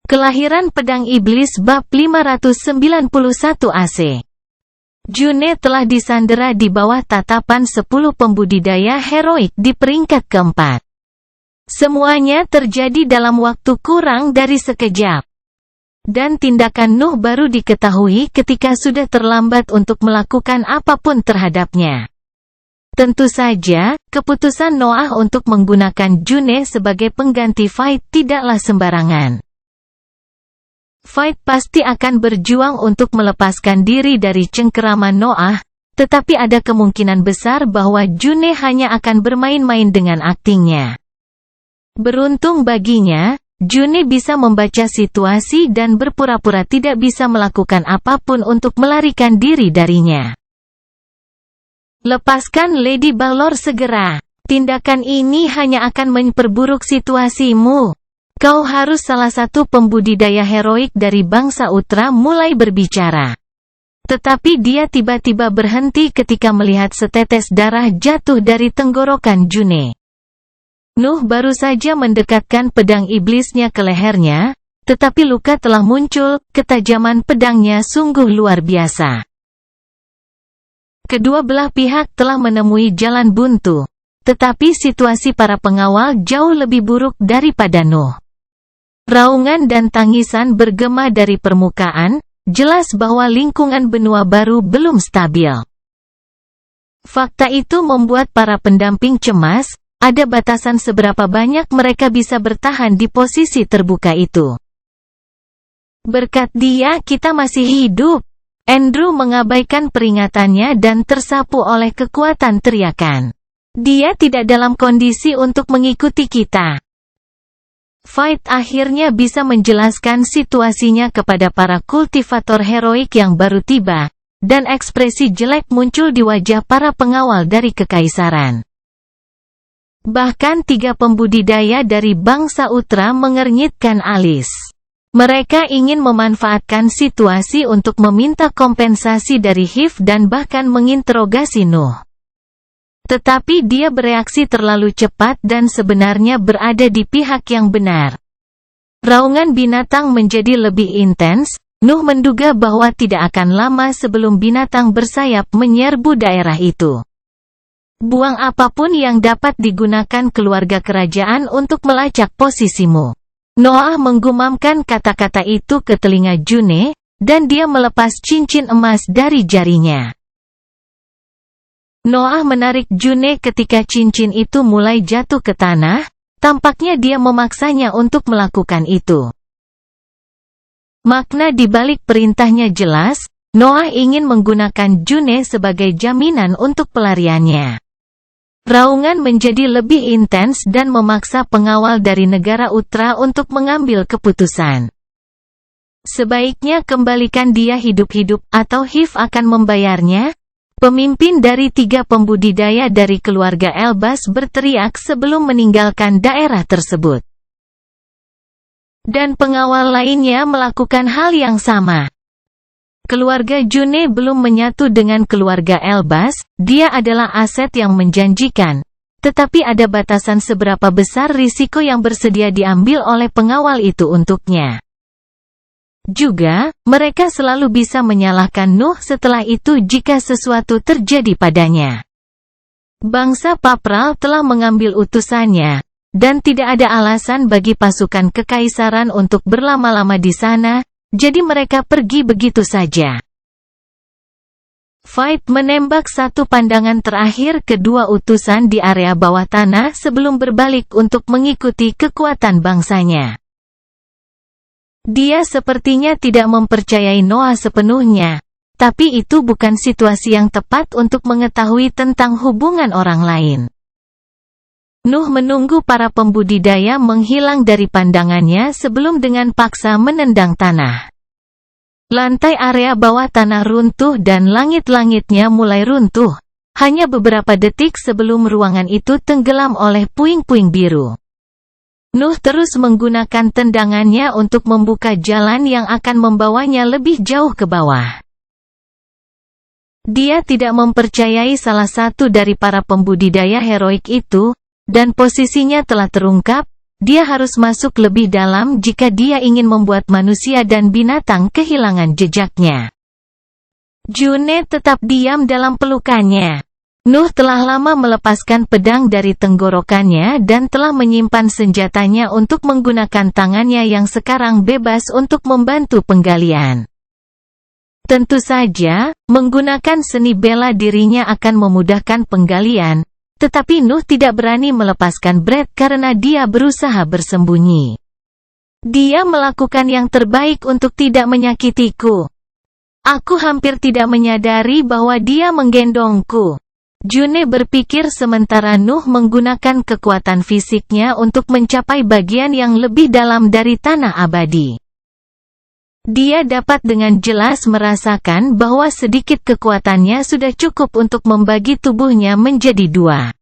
Kelahiran Pedang Iblis bab 591 AC. June telah disandera di bawah tatapan 10 pembudidaya heroik di peringkat keempat. Semuanya terjadi dalam waktu kurang dari sekejap. Dan tindakan Nuh baru diketahui ketika sudah terlambat untuk melakukan apapun terhadapnya. Tentu saja, keputusan Noah untuk menggunakan June sebagai pengganti Fight tidaklah sembarangan. Fight pasti akan berjuang untuk melepaskan diri dari cengkeraman Noah, tetapi ada kemungkinan besar bahwa June hanya akan bermain-main dengan aktingnya. Beruntung baginya, June bisa membaca situasi dan berpura-pura tidak bisa melakukan apapun untuk melarikan diri darinya. Lepaskan Lady Balor segera. Tindakan ini hanya akan memperburuk situasimu. Kau harus salah satu pembudidaya heroik dari bangsa Utra mulai berbicara. Tetapi dia tiba-tiba berhenti ketika melihat setetes darah jatuh dari tenggorokan June. Nuh baru saja mendekatkan pedang iblisnya ke lehernya, tetapi luka telah muncul, ketajaman pedangnya sungguh luar biasa. Kedua belah pihak telah menemui jalan buntu, tetapi situasi para pengawal jauh lebih buruk daripada Nuh. Raungan dan tangisan bergema dari permukaan, jelas bahwa lingkungan benua baru belum stabil. Fakta itu membuat para pendamping cemas, ada batasan seberapa banyak mereka bisa bertahan di posisi terbuka itu. Berkat dia kita masih hidup. Andrew mengabaikan peringatannya dan tersapu oleh kekuatan teriakan. Dia tidak dalam kondisi untuk mengikuti kita. Fight akhirnya bisa menjelaskan situasinya kepada para kultivator heroik yang baru tiba, dan ekspresi jelek muncul di wajah para pengawal dari kekaisaran. Bahkan 3 pembudidaya dari bangsa Utra mengernyitkan alis. Mereka ingin memanfaatkan situasi untuk meminta kompensasi dari Hiv dan bahkan menginterogasi Nuh. Tetapi dia bereaksi terlalu cepat dan sebenarnya berada di pihak yang benar. Raungan binatang menjadi lebih intens, Nuh menduga bahwa tidak akan lama sebelum binatang bersayap menyerbu daerah itu. Buang apapun yang dapat digunakan keluarga kerajaan untuk melacak posisimu. Noah menggumamkan kata-kata itu ke telinga June, dan dia melepas cincin emas dari jarinya. Noah menarik June ketika cincin itu mulai jatuh ke tanah, tampaknya dia memaksanya untuk melakukan itu. Makna di balik perintahnya jelas, Noah ingin menggunakan June sebagai jaminan untuk pelariannya. Raungan menjadi lebih intens dan memaksa pengawal dari negara Utra untuk mengambil keputusan. Sebaiknya kembalikan dia hidup-hidup atau Hiv akan membayarnya. Pemimpin dari 3 pembudidaya dari keluarga Elbas berteriak sebelum meninggalkan daerah tersebut. Dan pengawal lainnya melakukan hal yang sama. Keluarga June belum menyatu dengan keluarga Elbas, dia adalah aset yang menjanjikan. Tetapi ada batasan seberapa besar risiko yang bersedia diambil oleh pengawal itu untuknya. Juga, mereka selalu bisa menyalahkan Nuh setelah itu jika sesuatu terjadi padanya. Bangsa Papral telah mengambil utusannya, dan tidak ada alasan bagi pasukan kekaisaran untuk berlama-lama di sana, jadi mereka pergi begitu saja. Fight menembak satu pandangan terakhir kedua utusan di area bawah tanah sebelum berbalik untuk mengikuti kekuatan bangsanya. Dia sepertinya tidak mempercayai Noah sepenuhnya, tapi itu bukan situasi yang tepat untuk mengetahui tentang hubungan orang lain. Nuh menunggu para pembudidaya menghilang dari pandangannya sebelum dengan paksa menendang tanah. Lantai area bawah tanah runtuh dan langit-langitnya mulai runtuh, hanya beberapa detik sebelum ruangan itu tenggelam oleh puing-puing biru. Nuh terus menggunakan tendangannya untuk membuka jalan yang akan membawanya lebih jauh ke bawah. Dia tidak mempercayai salah satu dari para pembudidaya heroik itu, dan posisinya telah terungkap, dia harus masuk lebih dalam jika dia ingin membuat manusia dan binatang kehilangan jejaknya. June tetap diam dalam pelukannya. Nuh telah lama melepaskan pedang dari tenggorokannya dan telah menyimpan senjatanya untuk menggunakan tangannya yang sekarang bebas untuk membantu penggalian. Tentu saja, menggunakan seni bela dirinya akan memudahkan penggalian, tetapi Nuh tidak berani melepaskan Brett karena dia berusaha bersembunyi. Dia melakukan yang terbaik untuk tidak menyakitiku. Aku hampir tidak menyadari bahwa dia menggendongku. June berpikir sementara Nuh menggunakan kekuatan fisiknya untuk mencapai bagian yang lebih dalam dari tanah abadi. Dia dapat dengan jelas merasakan bahwa sedikit kekuatannya sudah cukup untuk membagi tubuhnya menjadi dua.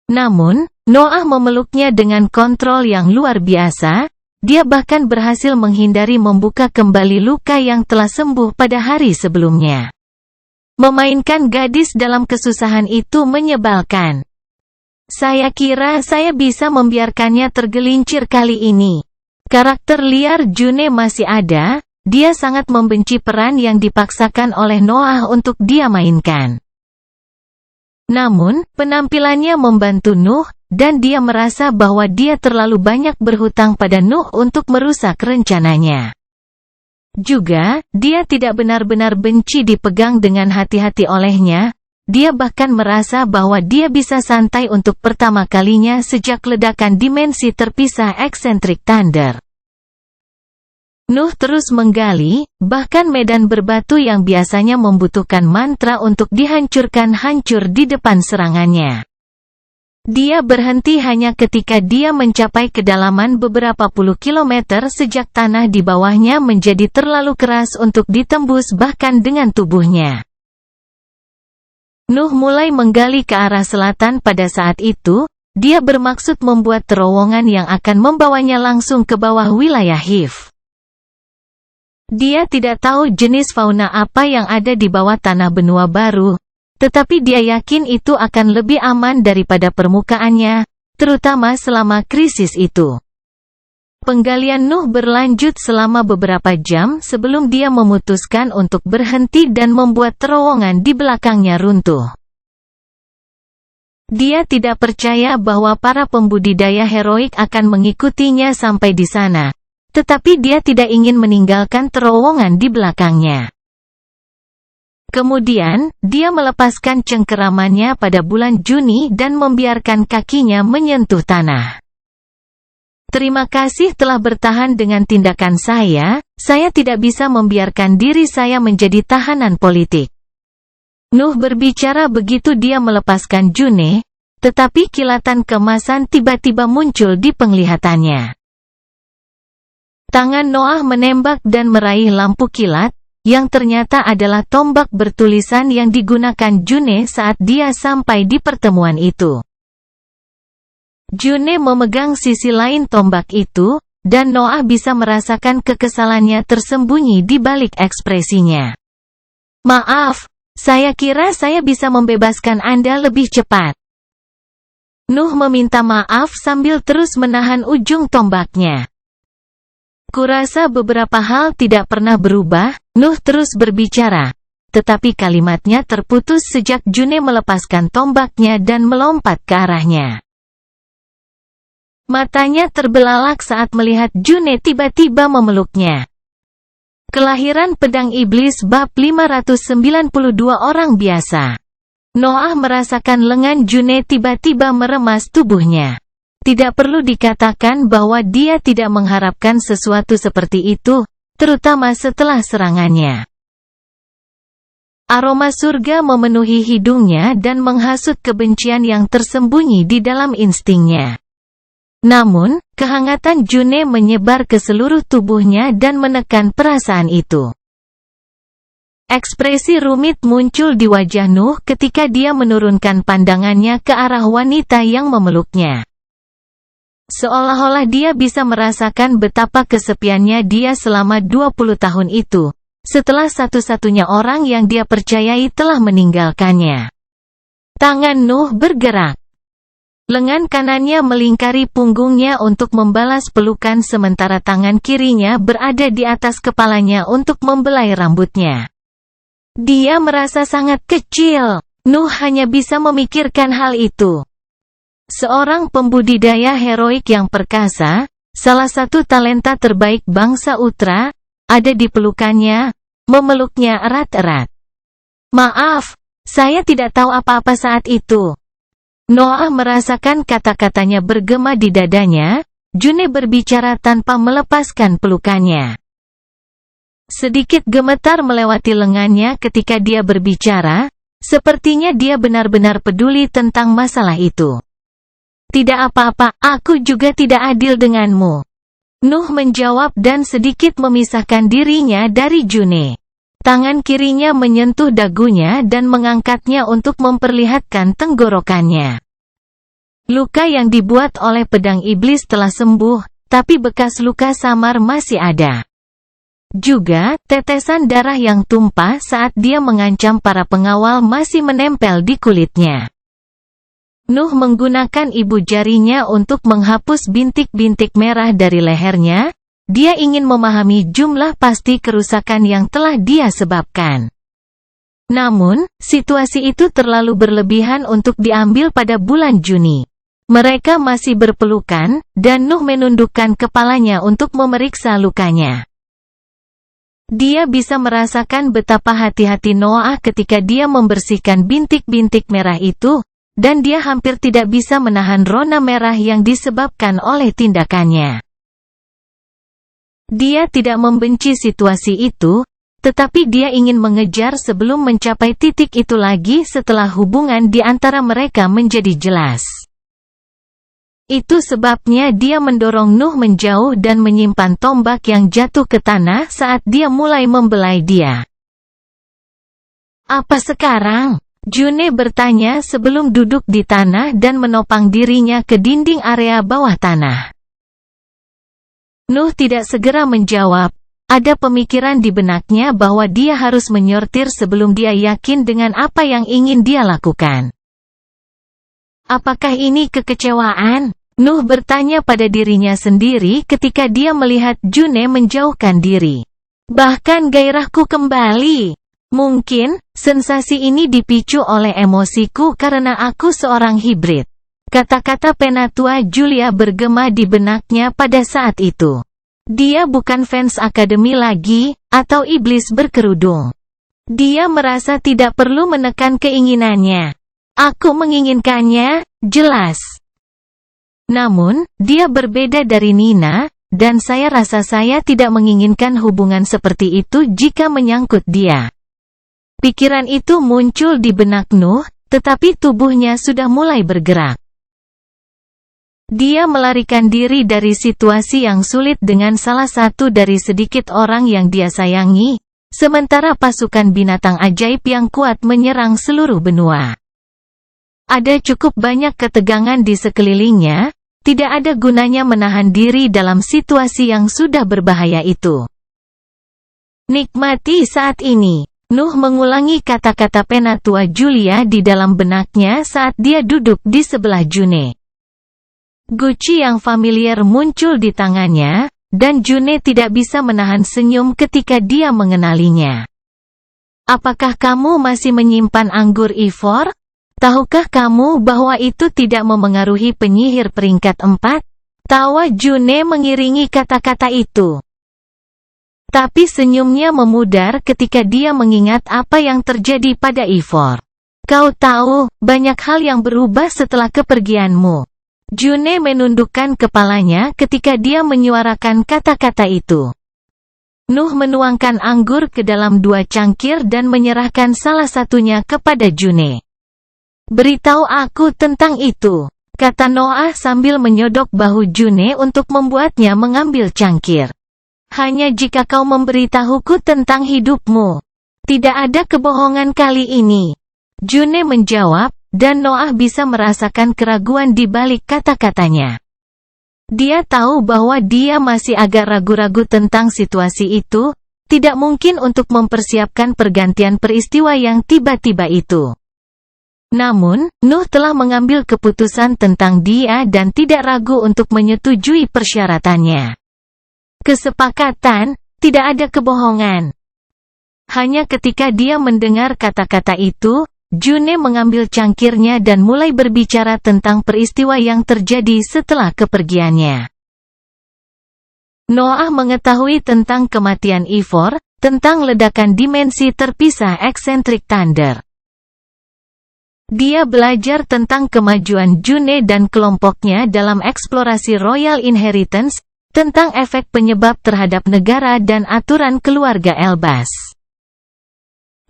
Namun, Noah memeluknya dengan kontrol yang luar biasa, dia bahkan berhasil menghindari membuka kembali luka yang telah sembuh pada hari sebelumnya. Memainkan gadis dalam kesusahan itu menyebalkan. Saya kira saya bisa membiarkannya tergelincir kali ini. Karakter liar June masih ada, dia sangat membenci peran yang dipaksakan oleh Noah untuk dia mainkan. Namun, penampilannya membantu Nuh, dan dia merasa bahwa dia terlalu banyak berhutang pada Nuh untuk merusak rencananya. Juga, dia tidak benar-benar benci dipegang dengan hati-hati olehnya, dia bahkan merasa bahwa dia bisa santai untuk pertama kalinya sejak ledakan dimensi terpisah eksentrik Thunder. Nuh terus menggali, bahkan medan berbatu yang biasanya membutuhkan mantra untuk dihancurkan hancur di depan serangannya. Dia berhenti hanya ketika dia mencapai kedalaman beberapa puluh kilometer sejak tanah di bawahnya menjadi terlalu keras untuk ditembus bahkan dengan tubuhnya. Nuh mulai menggali ke arah selatan pada saat itu, dia bermaksud membuat terowongan yang akan membawanya langsung ke bawah wilayah Hiv. Dia tidak tahu jenis fauna apa yang ada di bawah tanah benua baru, tetapi dia yakin itu akan lebih aman daripada permukaannya, terutama selama krisis itu. Penggalian Nuh berlanjut selama beberapa jam sebelum dia memutuskan untuk berhenti dan membuat terowongan di belakangnya runtuh. Dia tidak percaya bahwa para pembudidaya heroik akan mengikutinya sampai di sana, tetapi dia tidak ingin meninggalkan terowongan di belakangnya. Kemudian, dia melepaskan cengkeramannya pada bulan Juni dan membiarkan kakinya menyentuh tanah. Terima kasih telah bertahan dengan tindakan saya tidak bisa membiarkan diri saya menjadi tahanan politik. Nuh berbicara begitu dia melepaskan June, tetapi kilatan kemasan tiba-tiba muncul di penglihatannya. Tangan Noah menembak dan meraih lampu kilat, yang ternyata adalah tombak bertulisan yang digunakan June saat dia sampai di pertemuan itu. June memegang sisi lain tombak itu, dan Noah bisa merasakan kekesalannya tersembunyi di balik ekspresinya. Maaf, saya kira saya bisa membebaskan Anda lebih cepat. Nuh meminta maaf sambil terus menahan ujung tombaknya. Kurasa beberapa hal tidak pernah berubah, Nuh terus berbicara. Tetapi kalimatnya terputus sejak June melepaskan tombaknya dan melompat ke arahnya. Matanya terbelalak saat melihat June tiba-tiba memeluknya. Kelahiran pedang iblis bab 592 orang biasa. Noah merasakan lengan June tiba-tiba meremas tubuhnya. Tidak perlu dikatakan bahwa dia tidak mengharapkan sesuatu seperti itu, terutama setelah serangannya. Aroma surga memenuhi hidungnya dan menghasut kebencian yang tersembunyi di dalam instingnya. Namun, kehangatan June menyebar ke seluruh tubuhnya dan menekan perasaan itu. Ekspresi rumit muncul di wajah Nuh ketika dia menurunkan pandangannya ke arah wanita yang memeluknya. Seolah-olah dia bisa merasakan betapa kesepiannya dia selama 20 tahun itu, setelah satu-satunya orang yang dia percayai telah meninggalkannya. Tangan Nuh bergerak. Lengan kanannya melingkari punggungnya untuk membalas pelukan sementara tangan kirinya berada di atas kepalanya untuk membelai rambutnya. Dia merasa sangat kecil. Nuh hanya bisa memikirkan hal itu. Seorang pembudidaya heroik yang perkasa, salah satu talenta terbaik bangsa Utra, ada di pelukannya, memeluknya erat-erat. Maaf, saya tidak tahu apa-apa saat itu. Noah merasakan kata-katanya bergema di dadanya. June berbicara tanpa melepaskan pelukannya. Sedikit gemetar melewati lengannya ketika dia berbicara, sepertinya dia benar-benar peduli tentang masalah itu. Tidak apa-apa, aku juga tidak adil denganmu. Nuh menjawab dan sedikit memisahkan dirinya dari June. Tangan kirinya menyentuh dagunya dan mengangkatnya untuk memperlihatkan tenggorokannya. Luka yang dibuat oleh pedang iblis telah sembuh, tapi bekas luka samar masih ada. Juga, tetesan darah yang tumpah saat dia mengancam para pengawal masih menempel di kulitnya. Nuh menggunakan ibu jarinya untuk menghapus bintik-bintik merah dari lehernya. Dia ingin memahami jumlah pasti kerusakan yang telah dia sebabkan. Namun, situasi itu terlalu berlebihan untuk diambil pada bulan Juni. Mereka masih berpelukan, dan Nuh menundukkan kepalanya untuk memeriksa lukanya. Dia bisa merasakan betapa hati-hati Noah ketika dia membersihkan bintik-bintik merah itu, dan dia hampir tidak bisa menahan rona merah yang disebabkan oleh tindakannya. Dia tidak membenci situasi itu, tetapi dia ingin mengejar sebelum mencapai titik itu lagi setelah hubungan di antara mereka menjadi jelas. Itu sebabnya dia mendorong Nuh menjauh dan menyimpan tombak yang jatuh ke tanah saat dia mulai membelai dia. Apa sekarang? June bertanya sebelum duduk di tanah dan menopang dirinya ke dinding area bawah tanah. Nuh tidak segera menjawab. Ada pemikiran di benaknya bahwa dia harus menyortir sebelum dia yakin dengan apa yang ingin dia lakukan. Apakah ini kekecewaan? Nuh bertanya pada dirinya sendiri ketika dia melihat June menjauhkan diri. Bahkan gairahku kembali. Mungkin, sensasi ini dipicu oleh emosiku karena aku seorang hibrid. Kata-kata penatua Julia bergema di benaknya pada saat itu. Dia bukan fans akademi lagi, atau iblis berkerudung. Dia merasa tidak perlu menekan keinginannya. Aku menginginkannya, jelas. Namun, dia berbeda dari Nina, dan saya rasa saya tidak menginginkan hubungan seperti itu jika menyangkut dia. Pikiran itu muncul di benak Nuh, tetapi tubuhnya sudah mulai bergerak. Dia melarikan diri dari situasi yang sulit dengan salah satu dari sedikit orang yang dia sayangi, sementara pasukan binatang ajaib yang kuat menyerang seluruh benua. Ada cukup banyak ketegangan di sekelilingnya, tidak ada gunanya menahan diri dalam situasi yang sudah berbahaya itu. Nikmati saat ini. Nuh mengulangi kata-kata penatua Julia di dalam benaknya saat dia duduk di sebelah June. Guci yang familiar muncul di tangannya, dan June tidak bisa menahan senyum ketika dia mengenalinya. Apakah kamu masih menyimpan anggur ifor? Tahukah kamu bahwa itu tidak memengaruhi penyihir peringkat 4? Tawa June mengiringi kata-kata itu. Tapi senyumnya memudar ketika dia mengingat apa yang terjadi pada Ifor. Kau tahu, banyak hal yang berubah setelah kepergianmu. June menundukkan kepalanya ketika dia menyuarakan kata-kata itu. Nuh menuangkan anggur ke dalam 2 cangkir dan menyerahkan salah satunya kepada June. Beritahu aku tentang itu, kata Noah sambil menyodok bahu June untuk membuatnya mengambil cangkir. Hanya jika kau memberitahuku tentang hidupmu. Tidak ada kebohongan kali ini. June menjawab, dan Noah bisa merasakan keraguan di balik kata-katanya. Dia tahu bahwa dia masih agak ragu-ragu tentang situasi itu, tidak mungkin untuk mempersiapkan pergantian peristiwa yang tiba-tiba itu. Namun, Nuh telah mengambil keputusan tentang dia dan tidak ragu untuk menyetujui persyaratannya. Kesepakatan, tidak ada kebohongan. Hanya ketika dia mendengar kata-kata itu, June mengambil cangkirnya dan mulai berbicara tentang peristiwa yang terjadi setelah kepergiannya. Noah mengetahui tentang kematian Ivor, tentang ledakan dimensi terpisah eksentrik Thunder. Dia belajar tentang kemajuan June dan kelompoknya dalam eksplorasi Royal Inheritance, tentang efek penyebab terhadap negara dan aturan keluarga Elbas.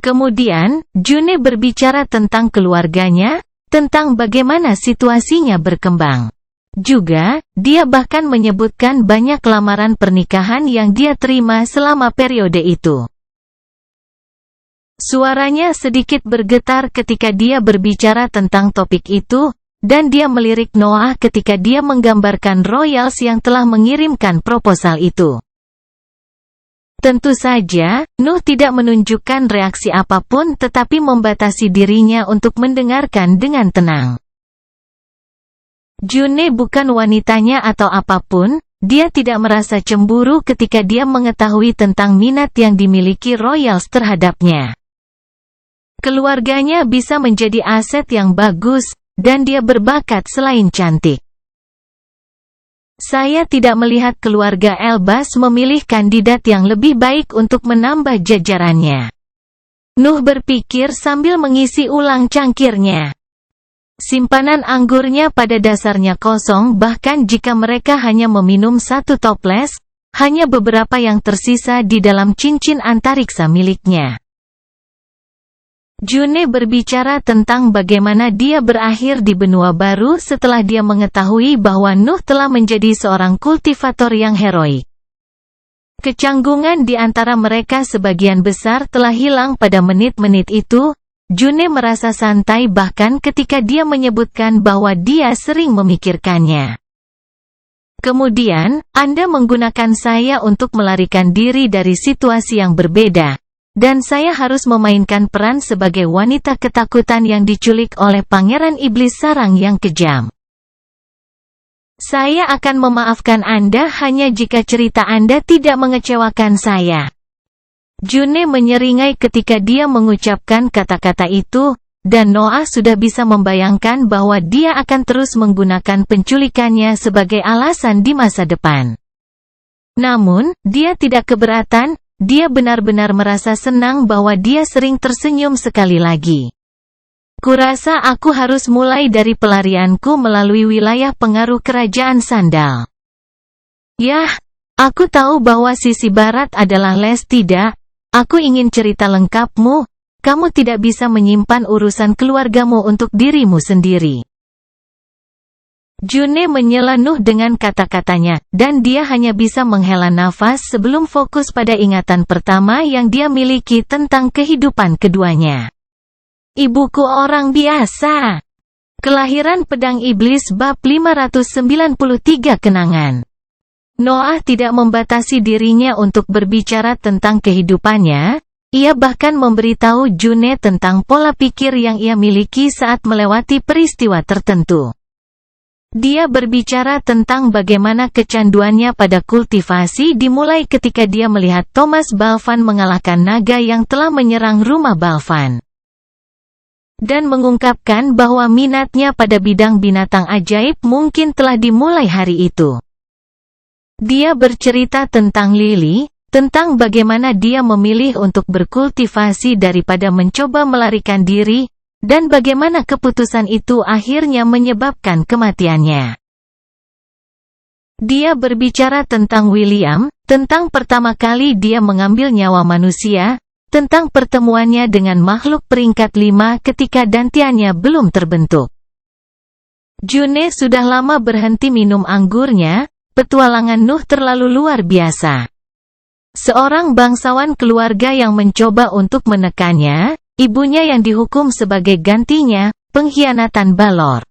Kemudian, June berbicara tentang keluarganya, tentang bagaimana situasinya berkembang. Juga, dia bahkan menyebutkan banyak lamaran pernikahan yang dia terima selama periode itu. Suaranya sedikit bergetar ketika dia berbicara tentang topik itu, dan dia melirik Noah ketika dia menggambarkan Royals yang telah mengirimkan proposal itu. Tentu saja, Nuh tidak menunjukkan reaksi apapun tetapi membatasi dirinya untuk mendengarkan dengan tenang. June bukan wanitanya atau apapun, dia tidak merasa cemburu ketika dia mengetahui tentang minat yang dimiliki Royals terhadapnya. Keluarganya bisa menjadi aset yang bagus, dan dia berbakat selain cantik. Saya tidak melihat keluarga Elbas memilih kandidat yang lebih baik untuk menambah jajarannya. Nuh berpikir sambil mengisi ulang cangkirnya. Simpanan anggurnya pada dasarnya kosong bahkan jika mereka hanya meminum satu toples, hanya beberapa yang tersisa di dalam cincin antariksa miliknya. June berbicara tentang bagaimana dia berakhir di benua baru setelah dia mengetahui bahwa Nuh telah menjadi seorang kultivator yang heroik. Kecanggungan di antara mereka sebagian besar telah hilang pada menit-menit itu. June merasa santai bahkan ketika dia menyebutkan bahwa dia sering memikirkannya. Kemudian, Anda menggunakan saya untuk melarikan diri dari situasi yang berbeda. Dan saya harus memainkan peran sebagai wanita ketakutan yang diculik oleh pangeran iblis sarang yang kejam. Saya akan memaafkan Anda hanya jika cerita Anda tidak mengecewakan saya. June menyeringai ketika dia mengucapkan kata-kata itu, dan Noah sudah bisa membayangkan bahwa dia akan terus menggunakan penculikannya sebagai alasan di masa depan. Namun, dia tidak keberatan. Dia benar-benar merasa senang bahwa dia sering tersenyum sekali lagi. Kurasa aku harus mulai dari pelarianku melalui wilayah pengaruh kerajaan sandal. Yah, aku tahu bahwa sisi barat adalah les tidak. Aku ingin cerita lengkapmu. Kamu tidak bisa menyimpan urusan keluargamu untuk dirimu sendiri. June menyela Nuh dengan kata-katanya, dan dia hanya bisa menghela nafas sebelum fokus pada ingatan pertama yang dia miliki tentang kehidupan keduanya. Ibuku orang biasa. Kelahiran Pedang Iblis bab 593 kenangan. Noah tidak membatasi dirinya untuk berbicara tentang kehidupannya, ia bahkan memberitahu June tentang pola pikir yang ia miliki saat melewati peristiwa tertentu. Dia berbicara tentang bagaimana kecanduannya pada kultivasi dimulai ketika dia melihat Thomas Balvan mengalahkan naga yang telah menyerang rumah Balvan. Dan mengungkapkan bahwa minatnya pada bidang binatang ajaib mungkin telah dimulai hari itu. Dia bercerita tentang Lily, tentang bagaimana dia memilih untuk berkultivasi daripada mencoba melarikan diri, dan bagaimana keputusan itu akhirnya menyebabkan kematiannya. Dia berbicara tentang William, tentang pertama kali dia mengambil nyawa manusia, tentang pertemuannya dengan makhluk peringkat 5 ketika dantiannya belum terbentuk. June sudah lama berhenti minum anggurnya, petualangan Nuh terlalu luar biasa. Seorang bangsawan keluarga yang mencoba untuk menekannya, ibunya yang dihukum sebagai gantinya, pengkhianatan Balor.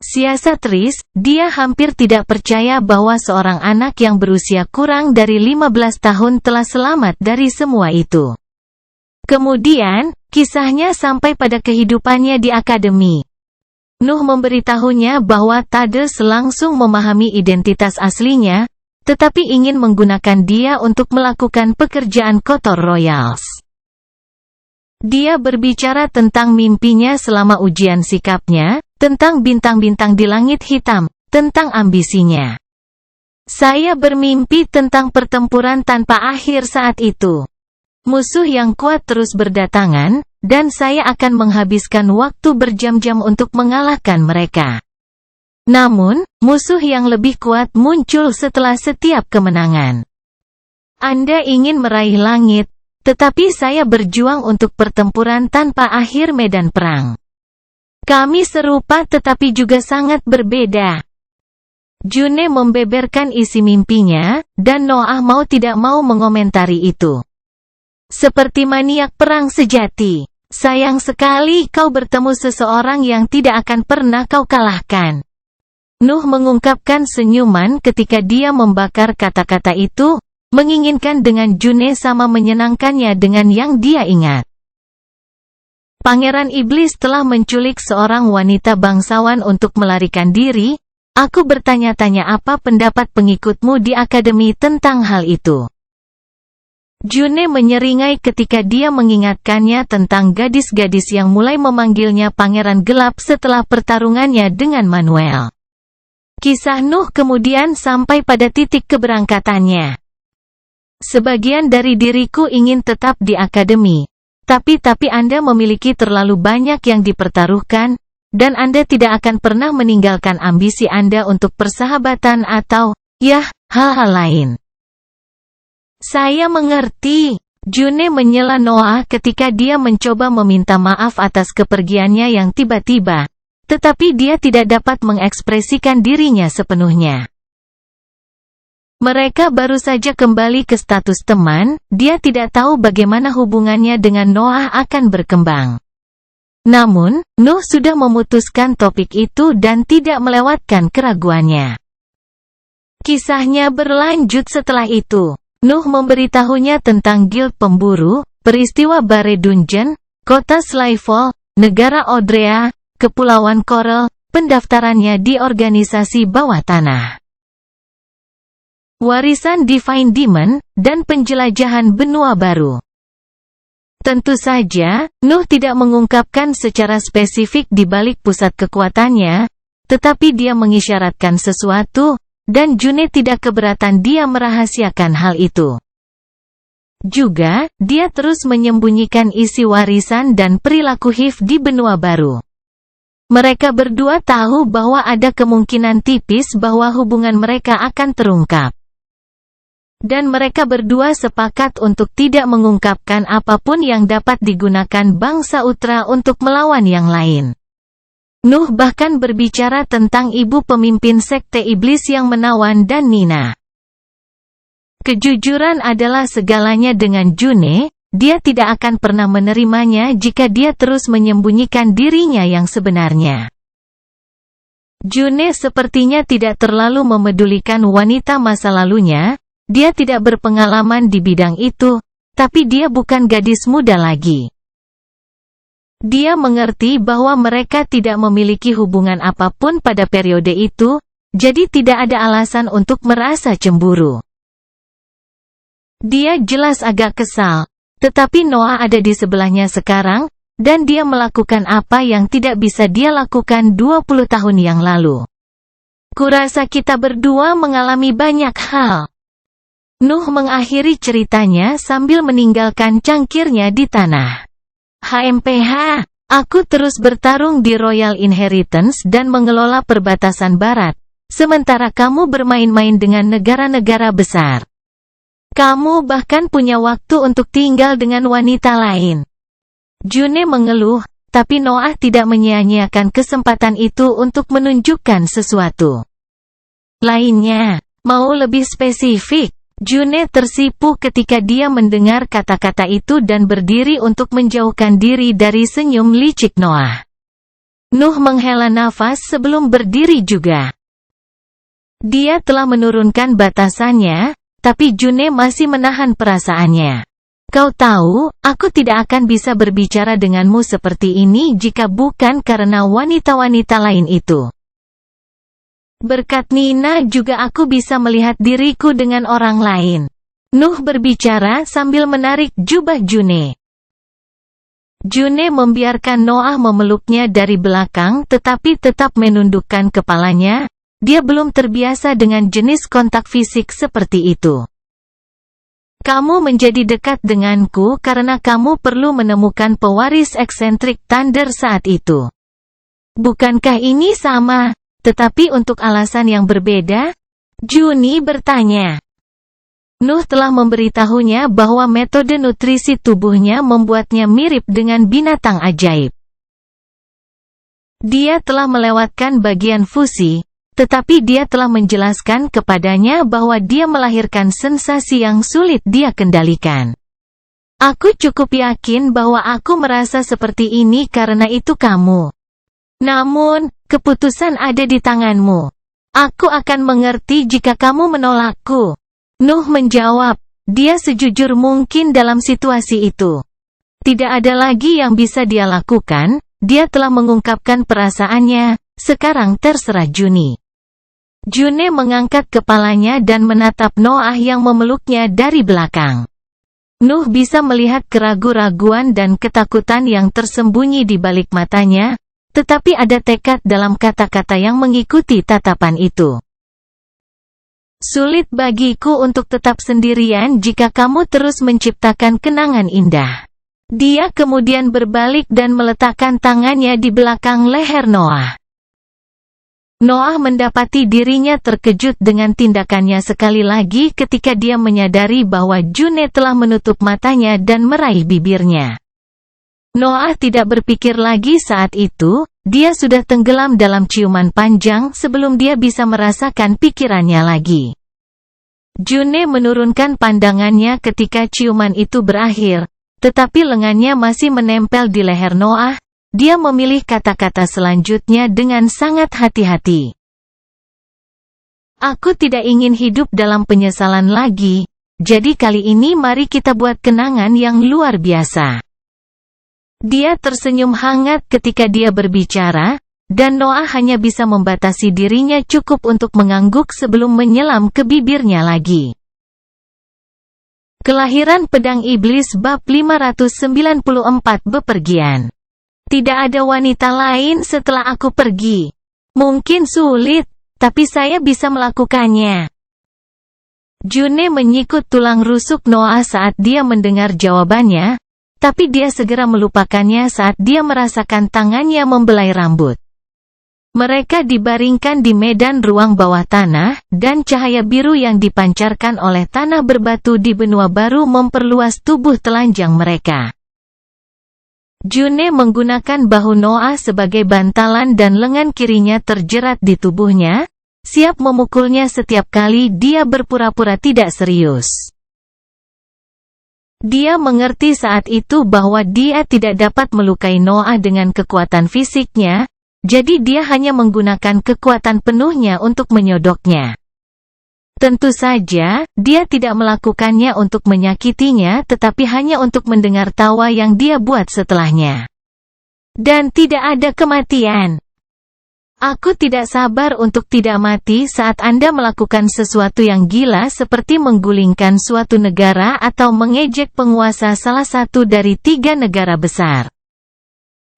Siasatris, dia hampir tidak percaya bahwa seorang anak yang berusia kurang dari 15 tahun telah selamat dari semua itu. Kemudian, kisahnya sampai pada kehidupannya di akademi. Nuh memberitahunya bahwa Thaddeus langsung memahami identitas aslinya, tetapi ingin menggunakan dia untuk melakukan pekerjaan kotor Royals. Dia berbicara tentang mimpinya selama ujian sikapnya, tentang bintang-bintang di langit hitam, tentang ambisinya. Saya bermimpi tentang pertempuran tanpa akhir saat itu. Musuh yang kuat terus berdatangan, dan saya akan menghabiskan waktu berjam-jam untuk mengalahkan mereka. Namun, musuh yang lebih kuat muncul setelah setiap kemenangan. Anda ingin meraih langit, tetapi saya berjuang untuk pertempuran tanpa akhir medan perang. Kami serupa tetapi juga sangat berbeda. June membeberkan isi mimpinya, dan Noah mau tidak mau mengomentari itu. Seperti maniak perang sejati. Sayang sekali kau bertemu seseorang yang tidak akan pernah kau kalahkan. Nuh mengungkapkan senyuman ketika dia membakar kata-kata itu, menginginkan dengan June sama menyenangkannya dengan yang dia ingat. Pangeran Iblis telah menculik seorang wanita bangsawan untuk melarikan diri. Aku bertanya-tanya apa pendapat pengikutmu di akademi tentang hal itu. June menyeringai ketika dia mengingatkannya tentang gadis-gadis yang mulai memanggilnya Pangeran Gelap setelah pertarungannya dengan Manuel. Kisah Nuh kemudian sampai pada titik keberangkatannya. Sebagian dari diriku ingin tetap di akademi. Tapi Anda memiliki terlalu banyak yang dipertaruhkan, dan Anda tidak akan pernah meninggalkan ambisi Anda untuk persahabatan atau, hal-hal lain. Saya mengerti. June menyela Noah ketika dia mencoba meminta maaf atas kepergiannya yang tiba-tiba, tetapi dia tidak dapat mengekspresikan dirinya sepenuhnya. Mereka baru saja kembali ke status teman, dia tidak tahu bagaimana hubungannya dengan Noah akan berkembang. Namun, Nuh sudah memutuskan topik itu dan tidak melewatkan keraguannya. Kisahnya berlanjut setelah itu. Nuh memberitahunya tentang Guild Pemburu, peristiwa Bare Dungeon, kota Slyfall, negara Odrea, Kepulauan Coral, pendaftarannya di organisasi bawah tanah. Warisan Divine Demon, dan penjelajahan benua baru. Tentu saja, Nuh tidak mengungkapkan secara spesifik di balik pusat kekuatannya, tetapi dia mengisyaratkan sesuatu, dan June tidak keberatan dia merahasiakan hal itu. Juga, dia terus menyembunyikan isi warisan dan perilaku Hiv di benua baru. Mereka berdua tahu bahwa ada kemungkinan tipis bahwa hubungan mereka akan terungkap. Dan mereka berdua sepakat untuk tidak mengungkapkan apapun yang dapat digunakan bangsa Utra untuk melawan yang lain. Nuh bahkan berbicara tentang ibu pemimpin sekte iblis yang menawan dan Nina. Kejujuran adalah segalanya dengan June, dia tidak akan pernah menerimanya jika dia terus menyembunyikan dirinya yang sebenarnya. June sepertinya tidak terlalu memedulikan wanita masa lalunya. Dia tidak berpengalaman di bidang itu, tapi dia bukan gadis muda lagi. Dia mengerti bahwa mereka tidak memiliki hubungan apapun pada periode itu, jadi tidak ada alasan untuk merasa cemburu. Dia jelas agak kesal, tetapi Noah ada di sebelahnya sekarang, dan dia melakukan apa yang tidak bisa dia lakukan 20 tahun yang lalu. Kurasa kita berdua mengalami banyak hal. Nuh mengakhiri ceritanya sambil meninggalkan cangkirnya di tanah. HMPH, aku terus bertarung di Royal Inheritance dan mengelola perbatasan barat, sementara kamu bermain-main dengan negara-negara besar. Kamu bahkan punya waktu untuk tinggal dengan wanita lain. June mengeluh, tapi Noah tidak menyia-nyiakan kesempatan itu untuk menunjukkan sesuatu lainnya. Mau lebih spesifik? June tersipu ketika dia mendengar kata-kata itu dan berdiri untuk menjauhkan diri dari senyum licik Noah. Nuh menghela nafas sebelum berdiri juga. Dia telah menurunkan batasannya, tapi June masih menahan perasaannya. Kau tahu, aku tidak akan bisa berbicara denganmu seperti ini jika bukan karena wanita-wanita lain itu. Berkat Nina juga aku bisa melihat diriku dengan orang lain. Nuh berbicara sambil menarik jubah June. June membiarkan Noah memeluknya dari belakang tetapi tetap menundukkan kepalanya. Dia belum terbiasa dengan jenis kontak fisik seperti itu. Kamu menjadi dekat denganku karena kamu perlu menemukan pewaris eksentrik Thunder saat itu. Bukankah ini sama, tetapi untuk alasan yang berbeda? Juni bertanya. Nuh telah memberitahunya bahwa metode nutrisi tubuhnya membuatnya mirip dengan binatang ajaib. Dia telah melewatkan bagian fusi, tetapi dia telah menjelaskan kepadanya bahwa dia melahirkan sensasi yang sulit dia kendalikan. Aku cukup yakin bahwa aku merasa seperti ini karena itu kamu. Namun, keputusan ada di tanganmu. Aku akan mengerti jika kamu menolakku. Nuh menjawab, dia sejujur mungkin dalam situasi itu. Tidak ada lagi yang bisa dia lakukan, dia telah mengungkapkan perasaannya, sekarang terserah Juni. June mengangkat kepalanya dan menatap Noah yang memeluknya dari belakang. Nuh bisa melihat keraguan-raguan dan ketakutan yang tersembunyi di balik matanya, tetapi ada tekad dalam kata-kata yang mengikuti tatapan itu. Sulit bagiku untuk tetap sendirian jika kamu terus menciptakan kenangan indah. Dia kemudian berbalik dan meletakkan tangannya di belakang leher Noah. Noah mendapati dirinya terkejut dengan tindakannya sekali lagi ketika dia menyadari bahwa June telah menutup matanya dan meraih bibirnya. Noah tidak berpikir lagi saat itu, dia sudah tenggelam dalam ciuman panjang sebelum dia bisa merasakan pikirannya lagi. June menurunkan pandangannya ketika ciuman itu berakhir, tetapi lengannya masih menempel di leher Noah. Dia memilih kata-kata selanjutnya dengan sangat hati-hati. Aku tidak ingin hidup dalam penyesalan lagi, jadi kali ini mari kita buat kenangan yang luar biasa. Dia tersenyum hangat ketika dia berbicara, dan Noah hanya bisa membatasi dirinya cukup untuk mengangguk sebelum menyelam ke bibirnya lagi. Kelahiran Pedang Iblis bab 594 bepergian. Tidak ada wanita lain setelah aku pergi. Mungkin sulit, tapi saya bisa melakukannya. June menyikut tulang rusuk Noah saat dia mendengar jawabannya, tapi dia segera melupakannya saat dia merasakan tangannya membelai rambut. Mereka dibaringkan di medan ruang bawah tanah, dan cahaya biru yang dipancarkan oleh tanah berbatu di benua baru memperluas tubuh telanjang mereka. June menggunakan bahu Noah sebagai bantalan dan lengan kirinya terjerat di tubuhnya, siap memukulnya setiap kali dia berpura-pura tidak serius. Dia mengerti saat itu bahwa dia tidak dapat melukai Noah dengan kekuatan fisiknya, jadi dia hanya menggunakan kekuatan penuhnya untuk menyodoknya. Tentu saja, dia tidak melakukannya untuk menyakitinya tetapi hanya untuk mendengar tawa yang dia buat setelahnya. Dan tidak ada kematian. Aku tidak sabar untuk tidak mati saat Anda melakukan sesuatu yang gila seperti menggulingkan suatu negara atau mengejek penguasa salah satu dari 3 negara besar.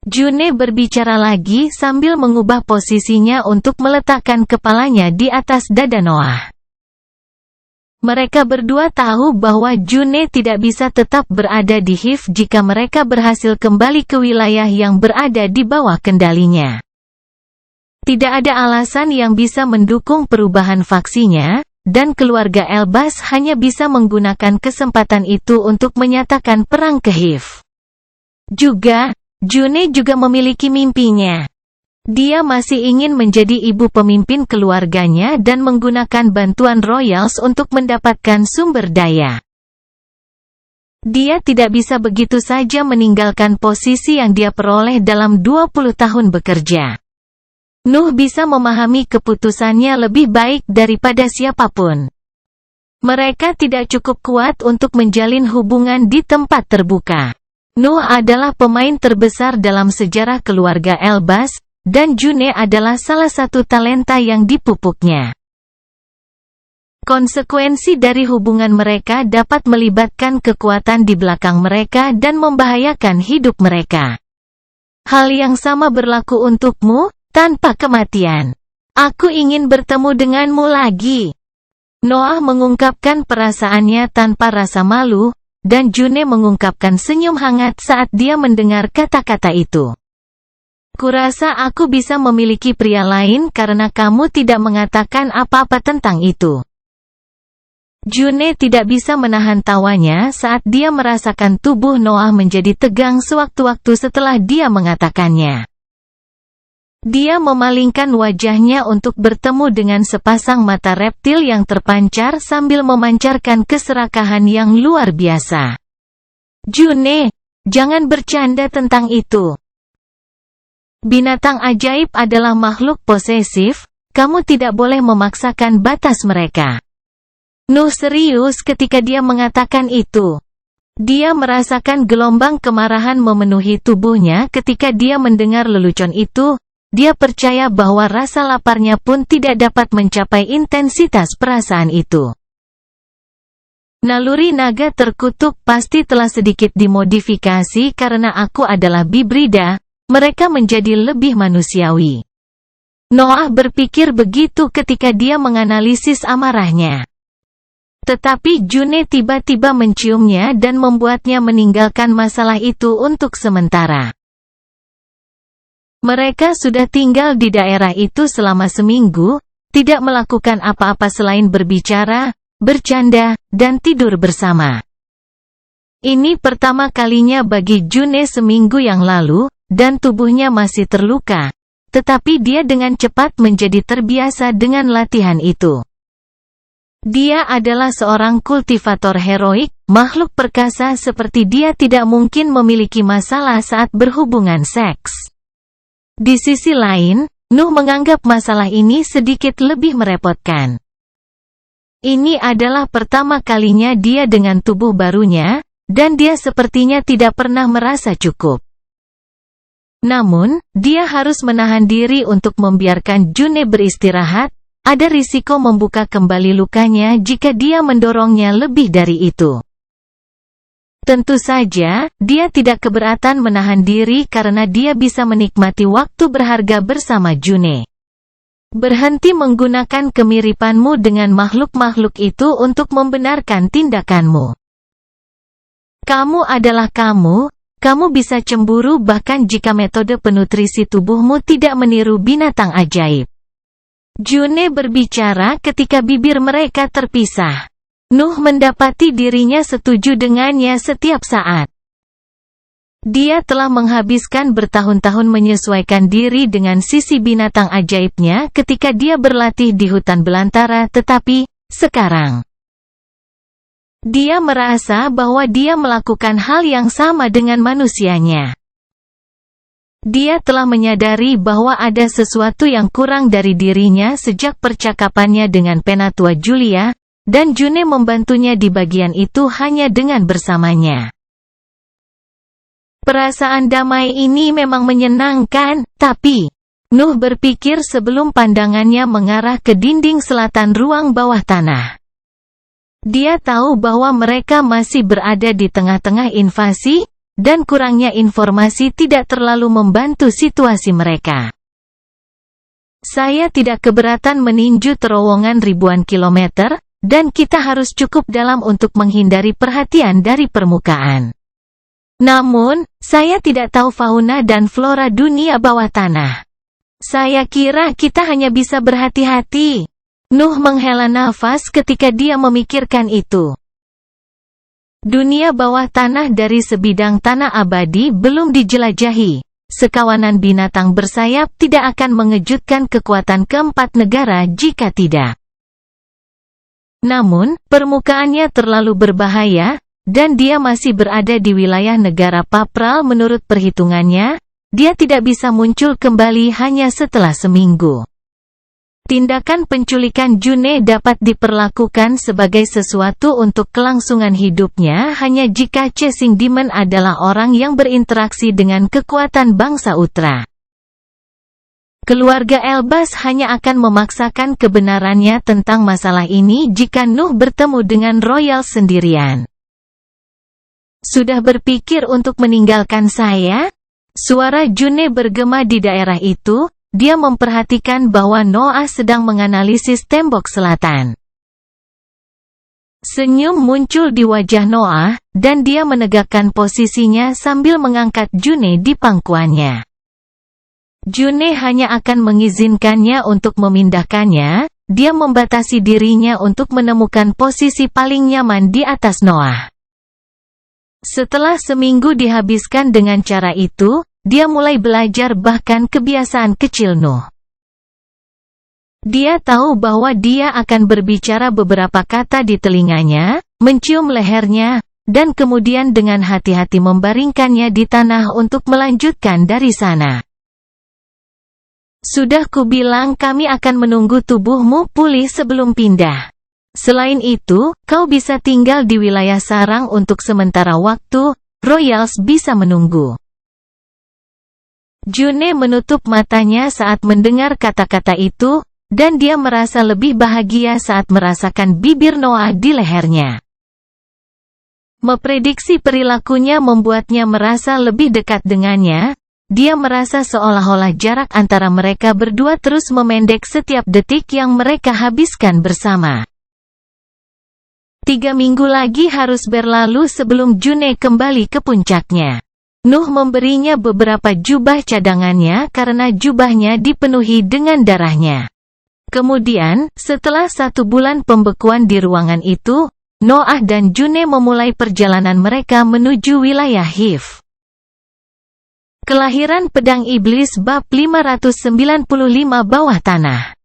June berbicara lagi sambil mengubah posisinya untuk meletakkan kepalanya di atas dada Noah. Mereka berdua tahu bahwa June tidak bisa tetap berada di Hiv jika mereka berhasil kembali ke wilayah yang berada di bawah kendalinya. Tidak ada alasan yang bisa mendukung perubahan faksinya, dan keluarga Elbas hanya bisa menggunakan kesempatan itu untuk menyatakan perang ke Hiv. June juga memiliki mimpinya. Dia masih ingin menjadi ibu pemimpin keluarganya dan menggunakan bantuan Royals untuk mendapatkan sumber daya. Dia tidak bisa begitu saja meninggalkan posisi yang dia peroleh dalam 20 tahun bekerja. Nuh bisa memahami keputusannya lebih baik daripada siapapun. Mereka tidak cukup kuat untuk menjalin hubungan di tempat terbuka. Nuh adalah pemain terbesar dalam sejarah keluarga Elbaz, dan June adalah salah satu talenta yang dipupuknya. Konsekuensi dari hubungan mereka dapat melibatkan kekuatan di belakang mereka dan membahayakan hidup mereka. Hal yang sama berlaku untukmu, tanpa kematian. Aku ingin bertemu denganmu lagi. Noah mengungkapkan perasaannya tanpa rasa malu, dan June mengungkapkan senyum hangat saat dia mendengar kata-kata itu. Kurasa aku bisa memiliki pria lain karena kamu tidak mengatakan apa-apa tentang itu. June tidak bisa menahan tawanya saat dia merasakan tubuh Noah menjadi tegang sewaktu-waktu setelah dia mengatakannya. Dia memalingkan wajahnya untuk bertemu dengan sepasang mata reptil yang terpancar sambil memancarkan keserakahan yang luar biasa. June, jangan bercanda tentang itu. Binatang ajaib adalah makhluk posesif, kamu tidak boleh memaksakan batas mereka. Nuh serius ketika dia mengatakan itu. Dia merasakan gelombang kemarahan memenuhi tubuhnya ketika dia mendengar lelucon itu. Dia percaya bahwa rasa laparnya pun tidak dapat mencapai intensitas perasaan itu. Naluri naga terkutuk pasti telah sedikit dimodifikasi karena aku adalah bibrida, mereka menjadi lebih manusiawi. Noah berpikir begitu ketika dia menganalisis amarahnya. Tetapi June tiba-tiba menciumnya dan membuatnya meninggalkan masalah itu untuk sementara. Mereka sudah tinggal di daerah itu selama seminggu, tidak melakukan apa-apa selain berbicara, bercanda, dan tidur bersama. Ini pertama kalinya bagi June seminggu yang lalu, dan tubuhnya masih terluka, tetapi dia dengan cepat menjadi terbiasa dengan latihan itu. Dia adalah seorang kultivator heroik, makhluk perkasa seperti dia tidak mungkin memiliki masalah saat berhubungan seks. Di sisi lain, Nuh menganggap masalah ini sedikit lebih merepotkan. Ini adalah pertama kalinya dia dengan tubuh barunya, dan dia sepertinya tidak pernah merasa cukup. Namun, dia harus menahan diri untuk membiarkan June beristirahat. Ada risiko membuka kembali lukanya jika dia mendorongnya lebih dari itu. Tentu saja, dia tidak keberatan menahan diri karena dia bisa menikmati waktu berharga bersama June. Berhenti menggunakan kemiripanmu dengan makhluk-makhluk itu untuk membenarkan tindakanmu. Kamu adalah kamu bisa cemburu bahkan jika metode penutrisi tubuhmu tidak meniru binatang ajaib. June berbicara ketika bibir mereka terpisah. Nuh mendapati dirinya setuju dengannya setiap saat. Dia telah menghabiskan bertahun-tahun menyesuaikan diri dengan sisi binatang ajaibnya ketika dia berlatih di hutan belantara, tetapi sekarang dia merasa bahwa dia melakukan hal yang sama dengan manusianya. Dia telah menyadari bahwa ada sesuatu yang kurang dari dirinya sejak percakapannya dengan Penatua Julia, dan June membantunya di bagian itu hanya dengan bersamanya. Perasaan damai ini memang menyenangkan, tapi Nuh berpikir sebelum pandangannya mengarah ke dinding selatan ruang bawah tanah. Dia tahu bahwa mereka masih berada di tengah-tengah invasi, dan kurangnya informasi tidak terlalu membantu situasi mereka. Saya tidak keberatan meninju terowongan ribuan kilometer, dan kita harus cukup dalam untuk menghindari perhatian dari permukaan. Namun, saya tidak tahu fauna dan flora dunia bawah tanah. Saya kira kita hanya bisa berhati-hati. Nuh menghela nafas ketika dia memikirkan itu. Dunia bawah tanah dari sebidang tanah abadi belum dijelajahi. Sekawanan binatang bersayap tidak akan mengejutkan kekuatan keempat negara jika tidak. Namun, permukaannya terlalu berbahaya, dan dia masih berada di wilayah negara Papral menurut perhitungannya, dia tidak bisa muncul kembali hanya setelah seminggu. Tindakan penculikan June dapat diperlakukan sebagai sesuatu untuk kelangsungan hidupnya hanya jika Chasing Demon adalah orang yang berinteraksi dengan kekuatan bangsa Ultra. Keluarga Elbas hanya akan memaksakan kebenarannya tentang masalah ini jika Nuh bertemu dengan Royal sendirian. Sudah berpikir untuk meninggalkan saya? Suara June bergema di daerah itu. Dia memperhatikan bahwa Noah sedang menganalisis tembok selatan. Senyum muncul di wajah Noah, dan dia menegakkan posisinya sambil mengangkat June di pangkuannya. June hanya akan mengizinkannya untuk memindahkannya, dia membatasi dirinya untuk menemukan posisi paling nyaman di atas Noah. Setelah seminggu dihabiskan dengan cara itu, dia mulai belajar bahkan kebiasaan kecil Nuh. Dia tahu bahwa dia akan berbicara beberapa kata di telinganya, mencium lehernya, dan kemudian dengan hati-hati membaringkannya di tanah untuk melanjutkan dari sana. Sudah kubilang kami akan menunggu tubuhmu pulih sebelum pindah. Selain itu, kau bisa tinggal di wilayah sarang untuk sementara waktu, Royals bisa menunggu. June menutup matanya saat mendengar kata-kata itu, dan dia merasa lebih bahagia saat merasakan bibir Noah di lehernya. Memprediksi perilakunya membuatnya merasa lebih dekat dengannya. Dia merasa seolah-olah jarak antara mereka berdua terus memendek setiap detik yang mereka habiskan bersama. 3 minggu lagi harus berlalu sebelum June kembali ke puncaknya. Nuh memberinya beberapa jubah cadangannya karena jubahnya dipenuhi dengan darahnya. Kemudian, setelah 1 bulan pembekuan di ruangan itu, Noah dan June memulai perjalanan mereka menuju wilayah Hiv. Kelahiran Pedang Iblis bab 595 bawah tanah.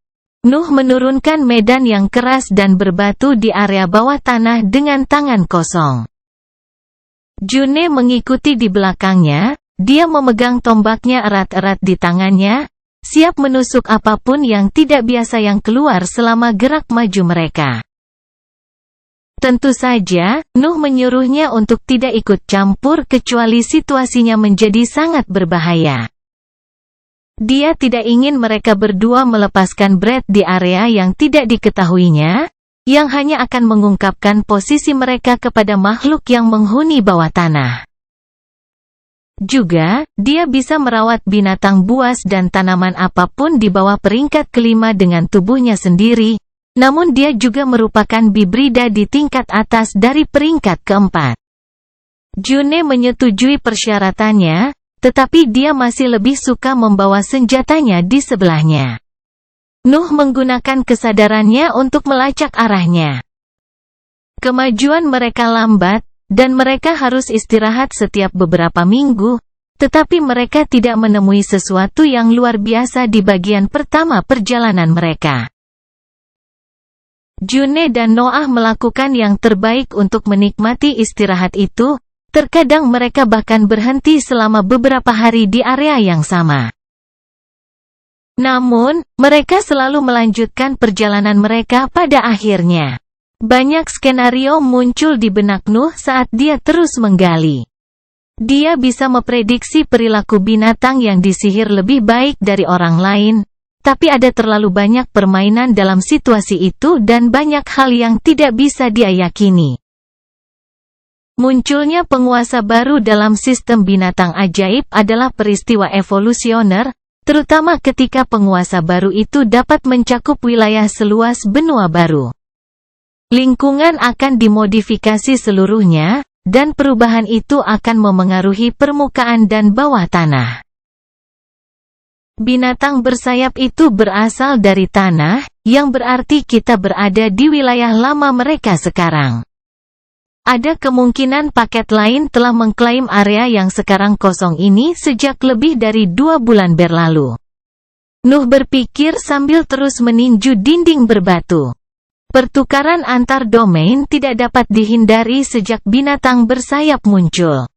Nuh menurunkan medan yang keras dan berbatu di area bawah tanah dengan tangan kosong. June mengikuti di belakangnya, dia memegang tombaknya erat-erat di tangannya, siap menusuk apapun yang tidak biasa yang keluar selama gerak maju mereka. Tentu saja, Nuh menyuruhnya untuk tidak ikut campur kecuali situasinya menjadi sangat berbahaya. Dia tidak ingin mereka berdua melepaskan Brett di area yang tidak diketahuinya, yang hanya akan mengungkapkan posisi mereka kepada makhluk yang menghuni bawah tanah. Juga, dia bisa merawat binatang buas dan tanaman apapun di bawah peringkat kelima dengan tubuhnya sendiri, namun dia juga merupakan bibrida di tingkat atas dari peringkat keempat. June menyetujui persyaratannya, tetapi dia masih lebih suka membawa senjatanya di sebelahnya. Nuh menggunakan kesadarannya untuk melacak arahnya. Kemajuan mereka lambat, dan mereka harus istirahat setiap beberapa minggu, tetapi mereka tidak menemui sesuatu yang luar biasa di bagian pertama perjalanan mereka. June dan Noah melakukan yang terbaik untuk menikmati istirahat itu, terkadang mereka bahkan berhenti selama beberapa hari di area yang sama. Namun, mereka selalu melanjutkan perjalanan mereka pada akhirnya. Banyak skenario muncul di benak Nuh saat dia terus menggali. Dia bisa memprediksi perilaku binatang yang disihir lebih baik dari orang lain, tapi ada terlalu banyak permainan dalam situasi itu dan banyak hal yang tidak bisa dia yakini. Munculnya penguasa baru dalam sistem binatang ajaib adalah peristiwa evolusioner, terutama ketika penguasa baru itu dapat mencakup wilayah seluas benua baru. Lingkungan akan dimodifikasi seluruhnya, dan perubahan itu akan memengaruhi permukaan dan bawah tanah. Binatang bersayap itu berasal dari tanah, yang berarti kita berada di wilayah lama mereka sekarang. Ada kemungkinan paket lain telah mengklaim area yang sekarang kosong ini sejak lebih dari 2 bulan berlalu. Nuh berpikir sambil terus meninju dinding berbatu. Pertukaran antar domain tidak dapat dihindari sejak binatang bersayap muncul.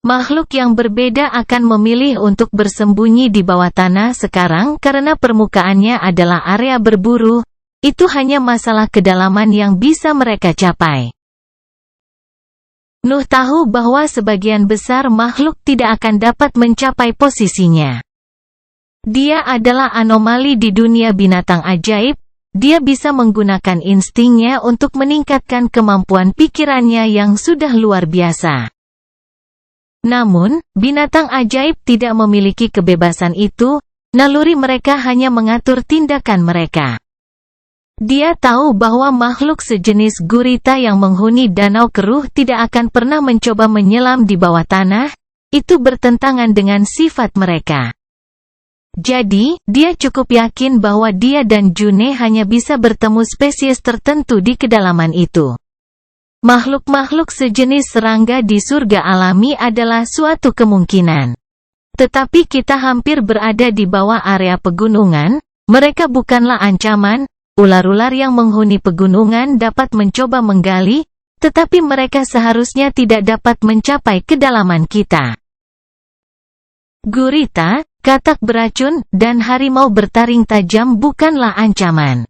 Makhluk yang berbeda akan memilih untuk bersembunyi di bawah tanah sekarang karena permukaannya adalah area berburu. Itu hanya masalah kedalaman yang bisa mereka capai. Nuh tahu bahwa sebagian besar makhluk tidak akan dapat mencapai posisinya. Dia adalah anomali di dunia binatang ajaib. Dia bisa menggunakan instingnya untuk meningkatkan kemampuan pikirannya yang sudah luar biasa. Namun, binatang ajaib tidak memiliki kebebasan itu, naluri mereka hanya mengatur tindakan mereka. Dia tahu bahwa makhluk sejenis gurita yang menghuni danau keruh tidak akan pernah mencoba menyelam di bawah tanah, itu bertentangan dengan sifat mereka. Jadi, dia cukup yakin bahwa dia dan June hanya bisa bertemu spesies tertentu di kedalaman itu. Makhluk-makhluk sejenis serangga di surga alami adalah suatu kemungkinan. Tetapi kita hampir berada di bawah area pegunungan, mereka bukanlah ancaman. Ular-ular yang menghuni pegunungan dapat mencoba menggali, tetapi mereka seharusnya tidak dapat mencapai kedalaman kita. Gurita, katak beracun, dan harimau bertaring tajam bukanlah ancaman.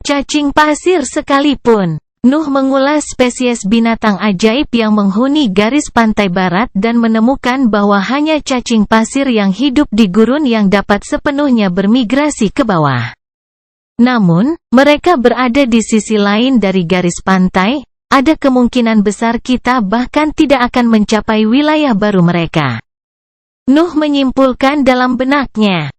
Cacing pasir sekalipun. Nuh mengulas spesies binatang ajaib yang menghuni garis pantai barat dan menemukan bahwa hanya cacing pasir yang hidup di gurun yang dapat sepenuhnya bermigrasi ke bawah. Namun, mereka berada di sisi lain dari garis pantai, ada kemungkinan besar kita bahkan tidak akan mencapai wilayah baru mereka. Nuh menyimpulkan dalam benaknya.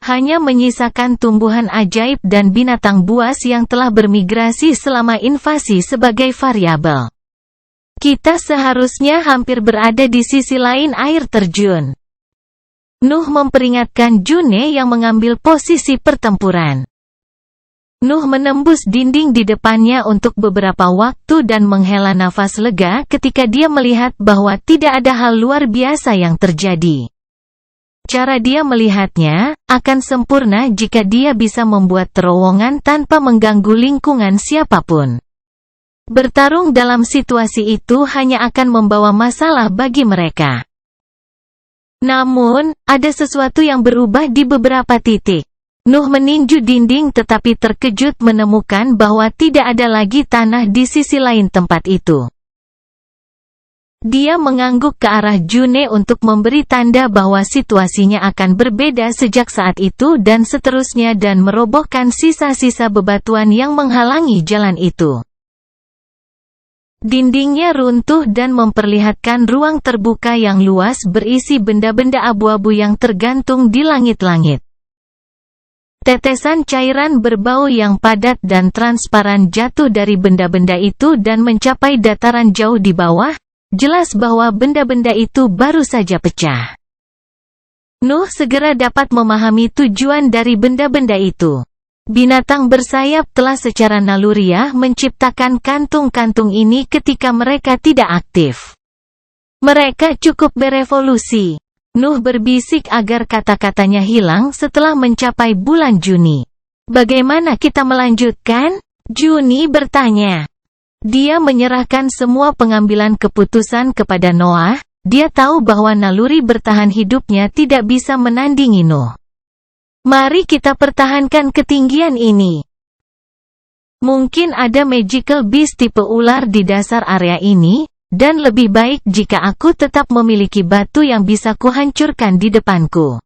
Hanya menyisakan tumbuhan ajaib dan binatang buas yang telah bermigrasi selama invasi sebagai variabel. Kita seharusnya hampir berada di sisi lain air terjun. Nuh memperingatkan June yang mengambil posisi pertempuran. Nuh menembus dinding di depannya untuk beberapa waktu dan menghela nafas lega ketika dia melihat bahwa tidak ada hal luar biasa yang terjadi. Cara dia melihatnya akan sempurna jika dia bisa membuat terowongan tanpa mengganggu lingkungan siapapun. Bertarung dalam situasi itu hanya akan membawa masalah bagi mereka. Namun, ada sesuatu yang berubah di beberapa titik. Nuh meninju dinding tetapi terkejut menemukan bahwa tidak ada lagi tanah di sisi lain tempat itu. Dia mengangguk ke arah June untuk memberi tanda bahwa situasinya akan berbeda sejak saat itu dan seterusnya dan merobohkan sisa-sisa bebatuan yang menghalangi jalan itu. Dindingnya runtuh dan memperlihatkan ruang terbuka yang luas berisi benda-benda abu-abu yang tergantung di langit-langit. Tetesan cairan berbau yang padat dan transparan jatuh dari benda-benda itu dan mencapai dataran jauh di bawah. Jelas bahwa benda-benda itu baru saja pecah. Nuh segera dapat memahami tujuan dari benda-benda itu. Binatang bersayap telah secara naluriah menciptakan kantung-kantung ini ketika mereka tidak aktif. Mereka cukup berevolusi. Nuh berbisik agar kata-katanya hilang setelah mencapai bulan Juni. Bagaimana kita melanjutkan? Juni bertanya. Dia menyerahkan semua pengambilan keputusan kepada Noah. Dia tahu bahwa naluri bertahan hidupnya tidak bisa menandingi Nuh. Mari kita pertahankan ketinggian ini. Mungkin ada magical beast tipe ular di dasar area ini, dan lebih baik jika aku tetap memiliki batu yang bisa kuhancurkan di depanku.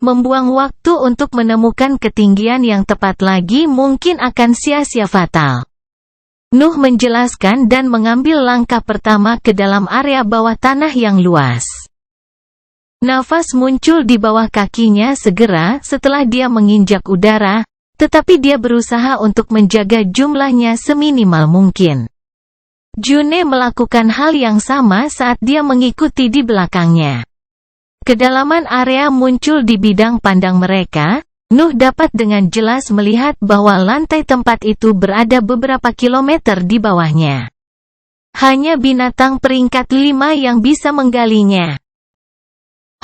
Membuang waktu untuk menemukan ketinggian yang tepat lagi mungkin akan sia-sia fatal. Nuh menjelaskan dan mengambil langkah pertama ke dalam area bawah tanah yang luas. Nafas muncul di bawah kakinya segera setelah dia menginjak udara, tetapi dia berusaha untuk menjaga jumlahnya seminimal mungkin. June melakukan hal yang sama saat dia mengikuti di belakangnya. Kedalaman area muncul di bidang pandang mereka. Nuh dapat dengan jelas melihat bahwa lantai tempat itu berada beberapa kilometer di bawahnya. Hanya binatang peringkat 5 yang bisa menggalinya.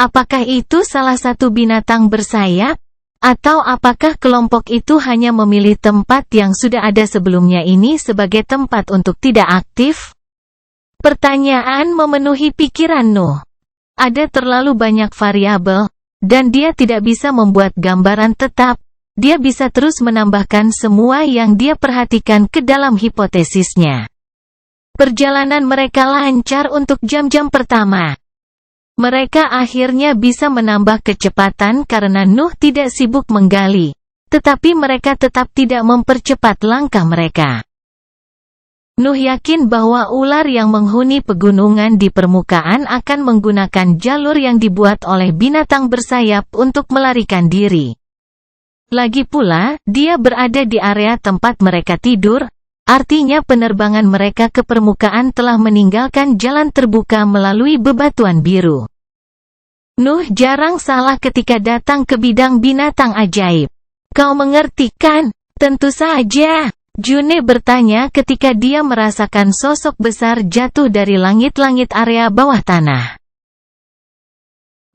Apakah itu salah satu binatang bersayap? Atau apakah kelompok itu hanya memilih tempat yang sudah ada sebelumnya ini sebagai tempat untuk tidak aktif? Pertanyaan memenuhi pikiran Nuh. Ada terlalu banyak variabel, dan dia tidak bisa membuat gambaran tetap. Dia bisa terus menambahkan semua yang dia perhatikan ke dalam hipotesisnya. Perjalanan mereka lancar untuk jam-jam pertama. Mereka akhirnya bisa menambah kecepatan karena Nuh tidak sibuk menggali, tetapi mereka tetap tidak mempercepat langkah mereka. Nuh yakin bahwa ular yang menghuni pegunungan di permukaan akan menggunakan jalur yang dibuat oleh binatang bersayap untuk melarikan diri. Lagi pula, dia berada di area tempat mereka tidur, artinya penerbangan mereka ke permukaan telah meninggalkan jalan terbuka melalui bebatuan biru. Nuh jarang salah ketika datang ke bidang binatang ajaib. Kau mengerti kan? Tentu saja. June bertanya ketika dia merasakan sosok besar jatuh dari langit-langit area bawah tanah.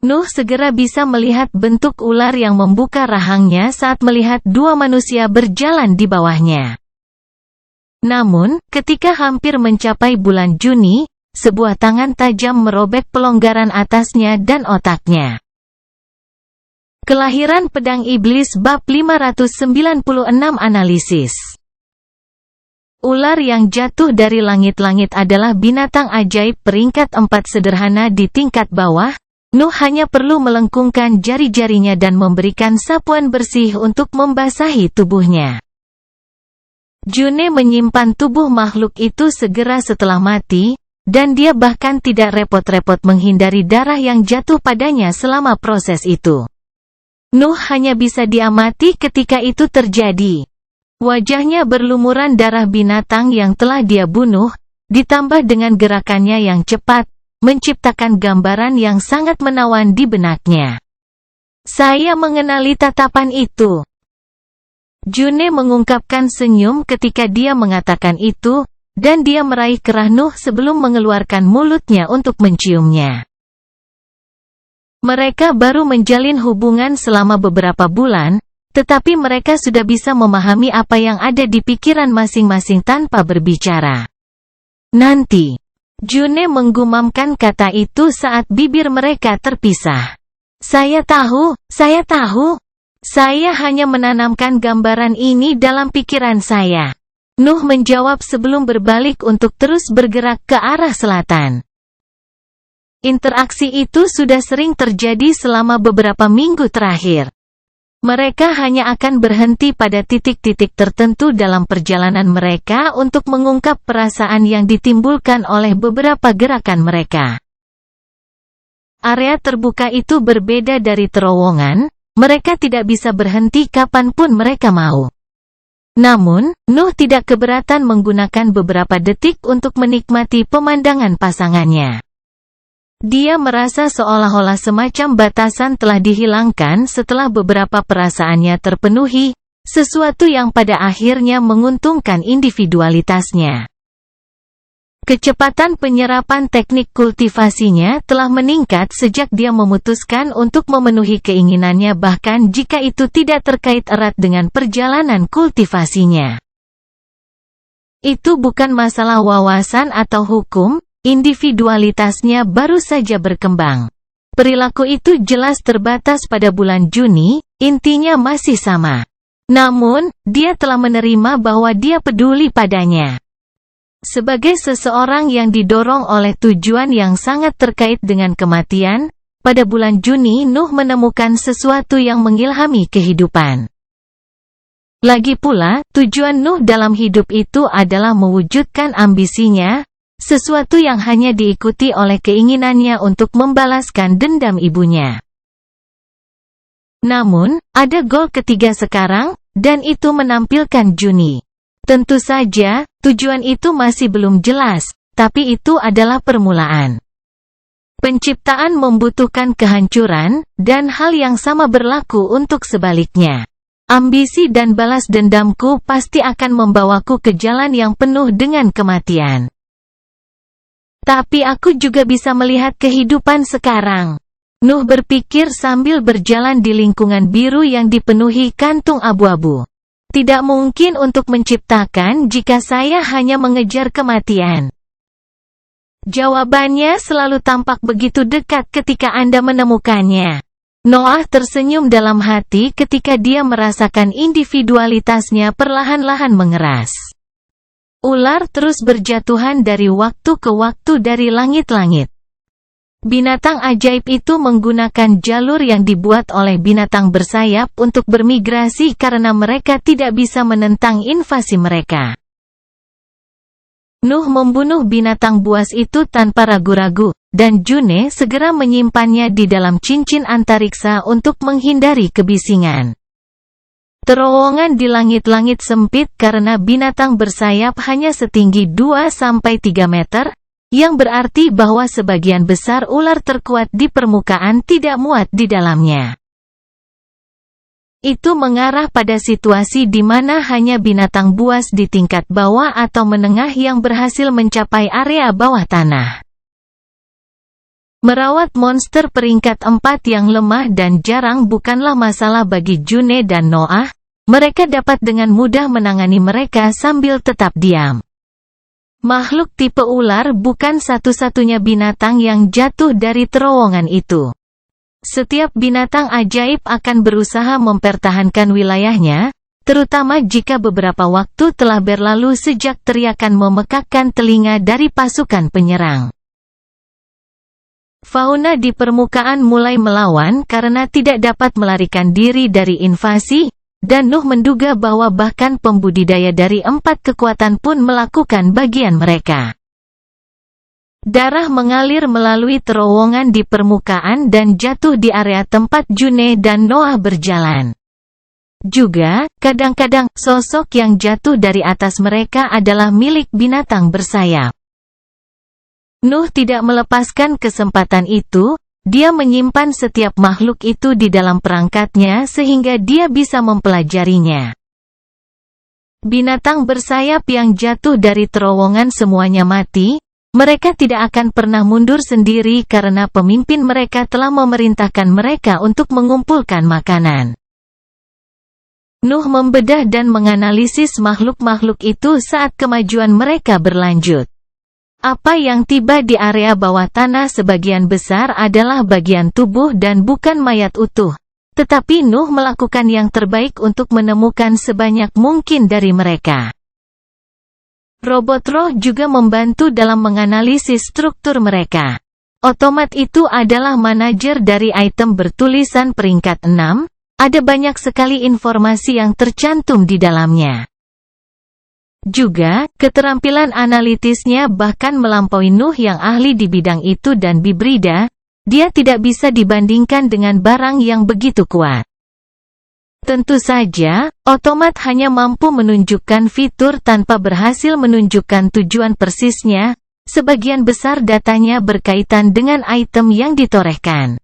Nuh segera bisa melihat bentuk ular yang membuka rahangnya saat melihat dua manusia berjalan di bawahnya. Namun, ketika hampir mencapai bulan Juni, sebuah tangan tajam merobek pelonggaran atasnya dan otaknya. Kelahiran Pedang Iblis bab 596 analisis. Ular yang jatuh dari langit-langit adalah binatang ajaib peringkat 4 sederhana di tingkat bawah. Nuh hanya perlu melengkungkan jari-jarinya dan memberikan sapuan bersih untuk membasahi tubuhnya. June menyimpan tubuh makhluk itu segera setelah mati, dan dia bahkan tidak repot-repot menghindari darah yang jatuh padanya selama proses itu. Nuh hanya bisa diamati ketika itu terjadi. Wajahnya berlumuran darah binatang yang telah dia bunuh, ditambah dengan gerakannya yang cepat, menciptakan gambaran yang sangat menawan di benaknya. Saya mengenali tatapan itu. June mengungkapkan senyum ketika dia mengatakan itu, dan dia meraih kerah Nuh sebelum mengeluarkan mulutnya untuk menciumnya. Mereka baru menjalin hubungan selama beberapa bulan, tetapi mereka sudah bisa memahami apa yang ada di pikiran masing-masing tanpa berbicara. Nanti. June menggumamkan kata itu saat bibir mereka terpisah. Saya tahu. Saya hanya menanamkan gambaran ini dalam pikiran saya. Nuh menjawab sebelum berbalik untuk terus bergerak ke arah selatan. Interaksi itu sudah sering terjadi selama beberapa minggu terakhir. Mereka hanya akan berhenti pada titik-titik tertentu dalam perjalanan mereka untuk mengungkap perasaan yang ditimbulkan oleh beberapa gerakan mereka. Area terbuka itu berbeda dari terowongan, mereka tidak bisa berhenti kapanpun mereka mau. Namun, Nuh tidak keberatan menggunakan beberapa detik untuk menikmati pemandangan pasangannya. Dia merasa seolah-olah semacam batasan telah dihilangkan setelah beberapa perasaannya terpenuhi, sesuatu yang pada akhirnya menguntungkan individualitasnya. Kecepatan penyerapan teknik kultivasinya telah meningkat sejak dia memutuskan untuk memenuhi keinginannya bahkan jika itu tidak terkait erat dengan perjalanan kultivasinya. Itu bukan masalah wawasan atau hukum. Individualitasnya baru saja berkembang. Perilaku itu jelas terbatas pada bulan Juni, intinya masih sama. Namun, dia telah menerima bahwa dia peduli padanya. Sebagai seseorang yang didorong oleh tujuan yang sangat terkait dengan kematian, pada bulan Juni Nuh menemukan sesuatu yang mengilhami kehidupan. Lagi pula, tujuan Nuh dalam hidup itu adalah mewujudkan ambisinya, sesuatu yang hanya diikuti oleh keinginannya untuk membalaskan dendam ibunya. Namun, ada gol ketiga sekarang, dan itu menampilkan Juni. Tentu saja, tujuan itu masih belum jelas, tapi itu adalah permulaan. Penciptaan membutuhkan kehancuran, dan hal yang sama berlaku untuk sebaliknya. Ambisi dan balas dendamku pasti akan membawaku ke jalan yang penuh dengan kematian. Tapi aku juga bisa melihat kehidupan sekarang. Nuh berpikir sambil berjalan di lingkungan biru yang dipenuhi kantung abu-abu. Tidak mungkin untuk menciptakan jika saya hanya mengejar kematian. Jawabannya selalu tampak begitu dekat ketika Anda menemukannya. Noah tersenyum dalam hati ketika dia merasakan individualitasnya perlahan-lahan mengeras. Ular terus berjatuhan dari waktu ke waktu dari langit-langit. Binatang ajaib itu menggunakan jalur yang dibuat oleh binatang bersayap untuk bermigrasi karena mereka tidak bisa menentang invasi mereka. Nuh membunuh binatang buas itu tanpa ragu-ragu, dan June segera menyimpannya di dalam cincin antariksa untuk menghindari kebisingan. Terowongan di langit-langit sempit karena binatang bersayap hanya setinggi 2–3 meter, yang berarti bahwa sebagian besar ular terkuat di permukaan tidak muat di dalamnya. Itu mengarah pada situasi di mana hanya binatang buas di tingkat bawah atau menengah yang berhasil mencapai area bawah tanah. Merawat monster peringkat 4 yang lemah dan jarang bukanlah masalah bagi June dan Noah, mereka dapat dengan mudah menangani mereka sambil tetap diam. Makhluk tipe ular bukan satu-satunya binatang yang jatuh dari terowongan itu. Setiap binatang ajaib akan berusaha mempertahankan wilayahnya, terutama jika beberapa waktu telah berlalu sejak teriakan memekakkan telinga dari pasukan penyerang. Fauna di permukaan mulai melawan karena tidak dapat melarikan diri dari invasi, dan Nuh menduga bahwa bahkan pembudidaya dari 4 kekuatan pun melakukan bagian mereka. Darah mengalir melalui terowongan di permukaan dan jatuh di area tempat June dan Noah berjalan. Juga, kadang-kadang, sosok yang jatuh dari atas mereka adalah milik binatang bersayap. Nuh tidak melepaskan kesempatan itu. Dia menyimpan setiap makhluk itu di dalam perangkatnya sehingga dia bisa mempelajarinya. Binatang bersayap yang jatuh dari terowongan semuanya mati, mereka tidak akan pernah mundur sendiri karena pemimpin mereka telah memerintahkan mereka untuk mengumpulkan makanan. Nuh membedah dan menganalisis makhluk-makhluk itu saat kemajuan mereka berlanjut. Apa yang tiba di area bawah tanah sebagian besar adalah bagian tubuh dan bukan mayat utuh. Tetapi Nuh melakukan yang terbaik untuk menemukan sebanyak mungkin dari mereka. Robot roh juga membantu dalam menganalisis struktur mereka. Otomat itu adalah manajer dari item bertulisan peringkat 6, ada banyak sekali informasi yang tercantum di dalamnya. Juga, keterampilan analitisnya bahkan melampaui Nuh yang ahli di bidang itu dan bibrida, dia tidak bisa dibandingkan dengan barang yang begitu kuat. Tentu saja, otomat hanya mampu menunjukkan fitur tanpa berhasil menunjukkan tujuan persisnya, sebagian besar datanya berkaitan dengan item yang ditorehkan.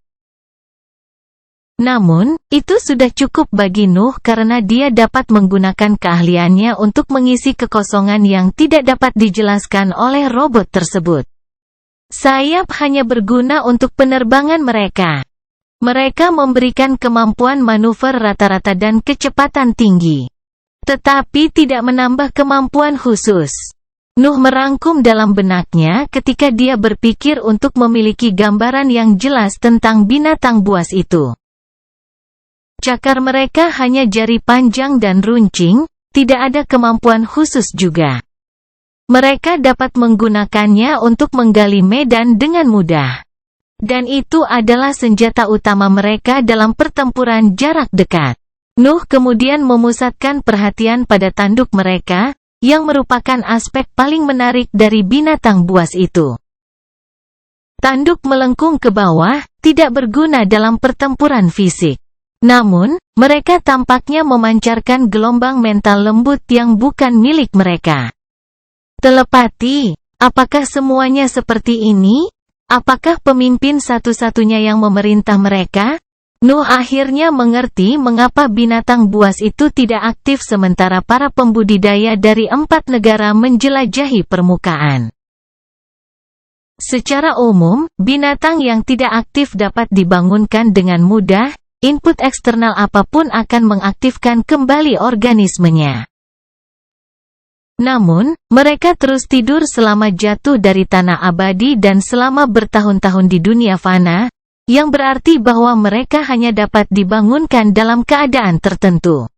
Namun, itu sudah cukup bagi Nuh karena dia dapat menggunakan keahliannya untuk mengisi kekosongan yang tidak dapat dijelaskan oleh robot tersebut. Sayap hanya berguna untuk penerbangan mereka. Mereka memberikan kemampuan manuver rata-rata dan kecepatan tinggi. Tetapi tidak menambah kemampuan khusus. Nuh merangkum dalam benaknya ketika dia berpikir untuk memiliki gambaran yang jelas tentang binatang buas itu. Cakar mereka hanya jari panjang dan runcing, tidak ada kemampuan khusus juga. Mereka dapat menggunakannya untuk menggali medan dengan mudah. Dan itu adalah senjata utama mereka dalam pertempuran jarak dekat. Nuh kemudian memusatkan perhatian pada tanduk mereka, yang merupakan aspek paling menarik dari binatang buas itu. Tanduk melengkung ke bawah, tidak berguna dalam pertempuran fisik. Namun, mereka tampaknya memancarkan gelombang mental lembut yang bukan milik mereka. Telepati, apakah semuanya seperti ini? Apakah pemimpin satu-satunya yang memerintah mereka? Nuh akhirnya mengerti mengapa binatang buas itu tidak aktif sementara para pembudidaya dari 4 negara menjelajahi permukaan. Secara umum, binatang yang tidak aktif dapat dibangunkan dengan mudah. Input eksternal apapun akan mengaktifkan kembali organismenya. Namun, mereka terus tidur selama jatuh dari tanah abadi dan selama bertahun-tahun di dunia fana, yang berarti bahwa mereka hanya dapat dibangunkan dalam keadaan tertentu.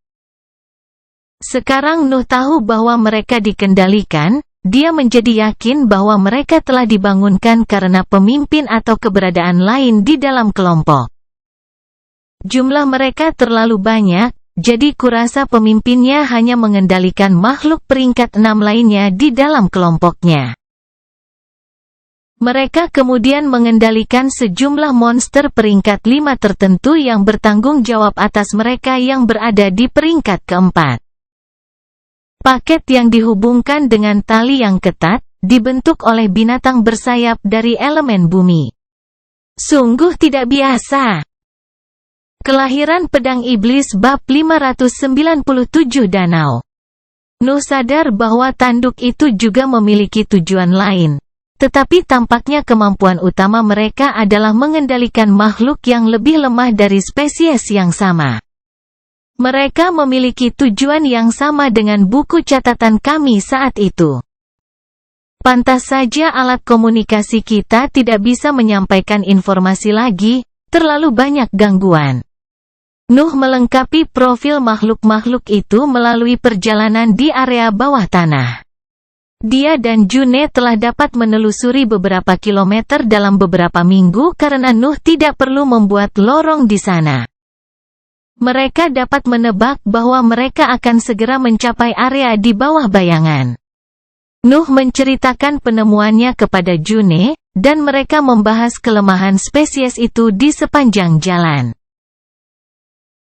Sekarang Nuh tahu bahwa mereka dikendalikan, dia menjadi yakin bahwa mereka telah dibangunkan karena pemimpin atau keberadaan lain di dalam kelompok. Jumlah mereka terlalu banyak, jadi kurasa pemimpinnya hanya mengendalikan makhluk peringkat 6 lainnya di dalam kelompoknya. Mereka kemudian mengendalikan sejumlah monster peringkat 5 tertentu yang bertanggung jawab atas mereka yang berada di peringkat keempat. Paket yang dihubungkan dengan tali yang ketat, dibentuk oleh binatang bersayap dari elemen bumi. Sungguh tidak biasa. Kelahiran pedang iblis bab 597 Danau. Nuh sadar bahwa tanduk itu juga memiliki tujuan lain. Tetapi tampaknya kemampuan utama mereka adalah mengendalikan makhluk yang lebih lemah dari spesies yang sama. Mereka memiliki tujuan yang sama dengan buku catatan kami saat itu. Pantas saja alat komunikasi kita tidak bisa menyampaikan informasi lagi, terlalu banyak gangguan. Nuh melengkapi profil makhluk-makhluk itu melalui perjalanan di area bawah tanah. Dia dan June telah dapat menelusuri beberapa kilometer dalam beberapa minggu karena Nuh tidak perlu membuat lorong di sana. Mereka dapat menebak bahwa mereka akan segera mencapai area di bawah bayangan. Nuh menceritakan penemuannya kepada June, dan mereka membahas kelemahan spesies itu di sepanjang jalan.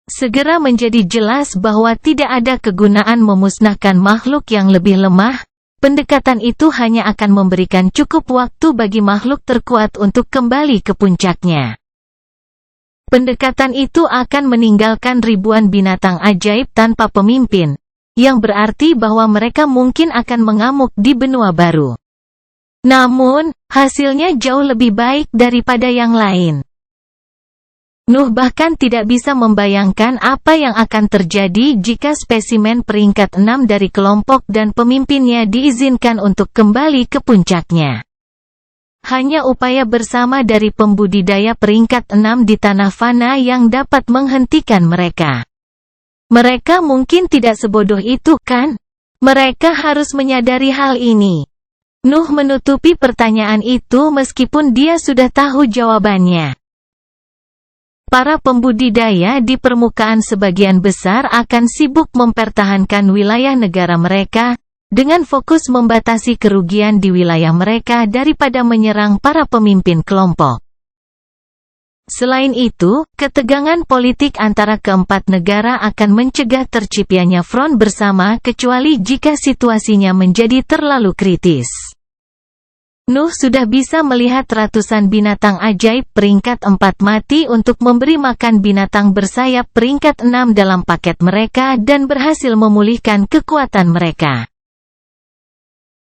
Segera menjadi jelas bahwa tidak ada kegunaan memusnahkan makhluk yang lebih lemah. Pendekatan itu hanya akan memberikan cukup waktu bagi makhluk terkuat untuk kembali ke puncaknya. Pendekatan itu akan meninggalkan ribuan binatang ajaib tanpa pemimpin, yang berarti bahwa mereka mungkin akan mengamuk di benua baru. Namun, hasilnya jauh lebih baik daripada yang lain. Nuh bahkan tidak bisa membayangkan apa yang akan terjadi jika spesimen peringkat 6 dari kelompok dan pemimpinnya diizinkan untuk kembali ke puncaknya. Hanya upaya bersama dari pembudidaya peringkat 6 di tanah fana yang dapat menghentikan mereka. Mereka mungkin tidak sebodoh itu, kan? Mereka harus menyadari hal ini. Nuh menutupi pertanyaan itu meskipun dia sudah tahu jawabannya. Para pembudidaya di permukaan sebagian besar akan sibuk mempertahankan wilayah negara mereka, dengan fokus membatasi kerugian di wilayah mereka daripada menyerang para pemimpin kelompok. Selain itu, ketegangan politik antara keempat negara akan mencegah terciptanya front bersama kecuali jika situasinya menjadi terlalu kritis. Nuh sudah bisa melihat ratusan binatang ajaib peringkat 4 mati untuk memberi makan binatang bersayap peringkat 6 dalam paket mereka dan berhasil memulihkan kekuatan mereka.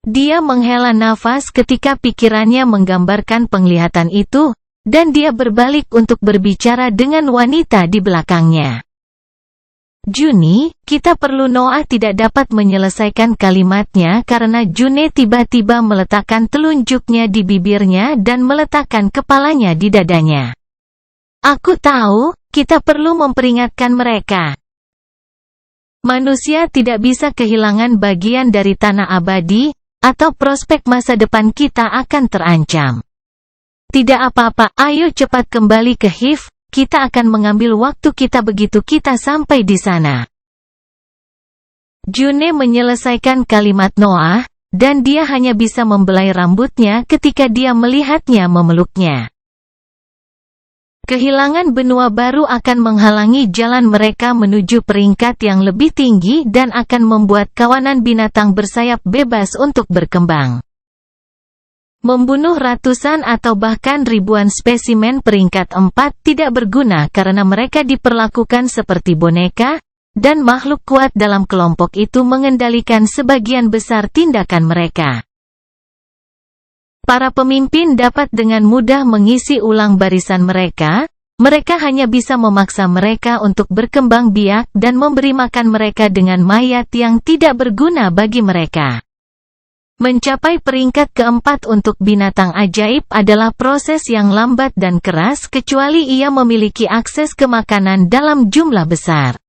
Dia menghela nafas ketika pikirannya menggambarkan penglihatan itu, dan dia berbalik untuk berbicara dengan wanita di belakangnya. Juni, kita perlu. Noah tidak dapat menyelesaikan kalimatnya karena June tiba-tiba meletakkan telunjuknya di bibirnya dan meletakkan kepalanya di dadanya. Aku tahu, kita perlu memperingatkan mereka. Manusia tidak bisa kehilangan bagian dari tanah abadi, atau prospek masa depan kita akan terancam. Tidak apa-apa, ayo cepat kembali ke Hiv. Kita akan mengambil waktu kita begitu kita sampai di sana. June menyelesaikan kalimat Noah, dan dia hanya bisa membelai rambutnya ketika dia melihatnya memeluknya. Kehilangan benua baru akan menghalangi jalan mereka menuju peringkat yang lebih tinggi dan akan membuat kawanan binatang bersayap bebas untuk berkembang. Membunuh ratusan atau bahkan ribuan spesimen peringkat 4 tidak berguna karena mereka diperlakukan seperti boneka, dan makhluk kuat dalam kelompok itu mengendalikan sebagian besar tindakan mereka. Para pemimpin dapat dengan mudah mengisi ulang barisan mereka, mereka hanya bisa memaksa mereka untuk berkembang biak dan memberi makan mereka dengan mayat yang tidak berguna bagi mereka. Mencapai peringkat keempat untuk binatang ajaib adalah proses yang lambat dan keras kecuali ia memiliki akses ke makanan dalam jumlah besar.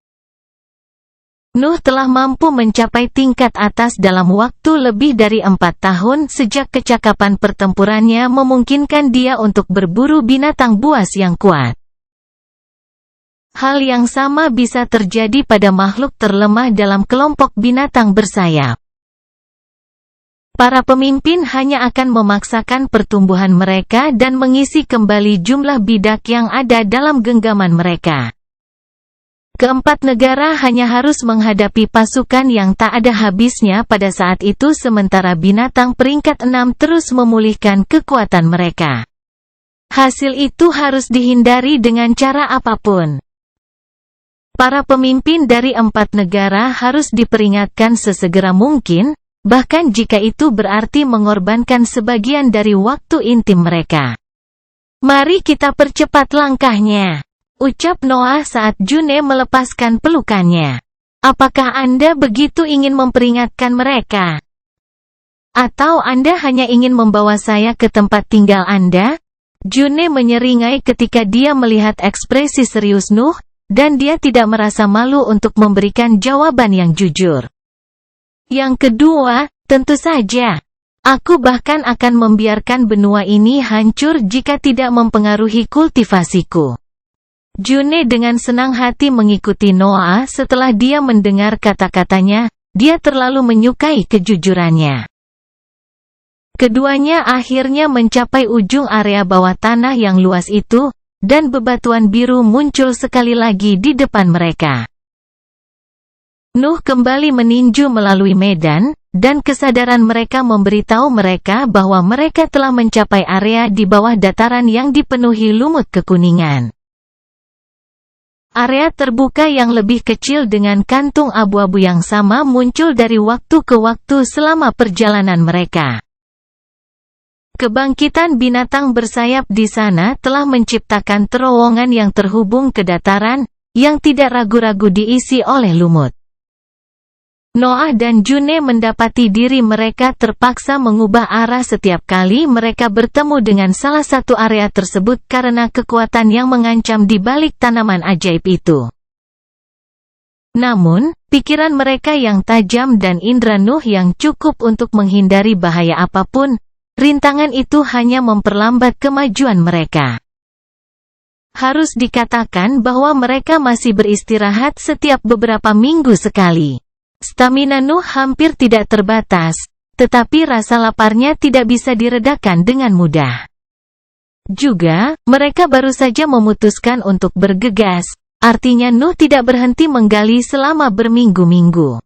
Nuh telah mampu mencapai tingkat atas dalam waktu lebih dari 4 tahun sejak kecakapan pertempurannya memungkinkan dia untuk berburu binatang buas yang kuat. Hal yang sama bisa terjadi pada makhluk terlemah dalam kelompok binatang bersayap. Para pemimpin hanya akan memaksakan pertumbuhan mereka dan mengisi kembali jumlah bidak yang ada dalam genggaman mereka. Keempat negara hanya harus menghadapi pasukan yang tak ada habisnya pada saat itu sementara binatang peringkat 6 terus memulihkan kekuatan mereka. Hasil itu harus dihindari dengan cara apapun. Para pemimpin dari 4 negara harus diperingatkan sesegera mungkin, bahkan jika itu berarti mengorbankan sebagian dari waktu intim mereka. Mari kita percepat langkahnya, ucap Noah saat June melepaskan pelukannya. Apakah Anda begitu ingin memperingatkan mereka? Atau Anda hanya ingin membawa saya ke tempat tinggal Anda? June menyeringai ketika dia melihat ekspresi serius Nuh, dan dia tidak merasa malu untuk memberikan jawaban yang jujur. Yang kedua, tentu saja. Aku bahkan akan membiarkan benua ini hancur jika tidak mempengaruhi kultivasiku. June dengan senang hati mengikuti Noah setelah dia mendengar kata-katanya, dia terlalu menyukai kejujurannya. Keduanya akhirnya mencapai ujung area bawah tanah yang luas itu, dan bebatuan biru muncul sekali lagi di depan mereka. Nuh kembali meninju melalui medan, dan kesadaran mereka memberitahu mereka bahwa mereka telah mencapai area di bawah dataran yang dipenuhi lumut kekuningan. Area terbuka yang lebih kecil dengan kantung abu-abu yang sama muncul dari waktu ke waktu selama perjalanan mereka. Kebangkitan binatang bersayap di sana telah menciptakan terowongan yang terhubung ke dataran, yang tidak ragu-ragu diisi oleh lumut. Noah dan June mendapati diri mereka terpaksa mengubah arah setiap kali mereka bertemu dengan salah satu area tersebut karena kekuatan yang mengancam di balik tanaman ajaib itu. Namun, pikiran mereka yang tajam dan indera Nuh yang cukup untuk menghindari bahaya apapun, rintangan itu hanya memperlambat kemajuan mereka. Harus dikatakan bahwa mereka masih beristirahat setiap beberapa minggu sekali. Stamina Nuh hampir tidak terbatas, tetapi rasa laparnya tidak bisa diredakan dengan mudah. Juga, mereka baru saja memutuskan untuk bergegas, artinya Nuh tidak berhenti menggali selama berminggu-minggu.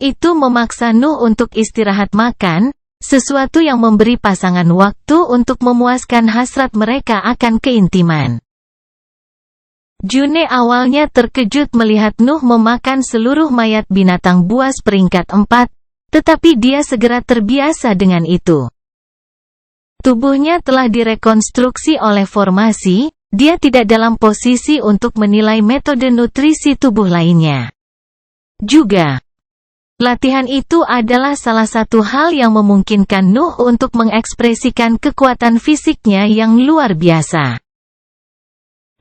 Itu memaksa Nuh untuk istirahat makan, sesuatu yang memberi pasangan waktu untuk memuaskan hasrat mereka akan keintiman. June awalnya terkejut melihat Nuh memakan seluruh mayat binatang buas peringkat 4, tetapi dia segera terbiasa dengan itu. Tubuhnya telah direkonstruksi oleh formasi, dia tidak dalam posisi untuk menilai metode nutrisi tubuh lainnya. Juga, latihan itu adalah salah satu hal yang memungkinkan Nuh untuk mengekspresikan kekuatan fisiknya yang luar biasa.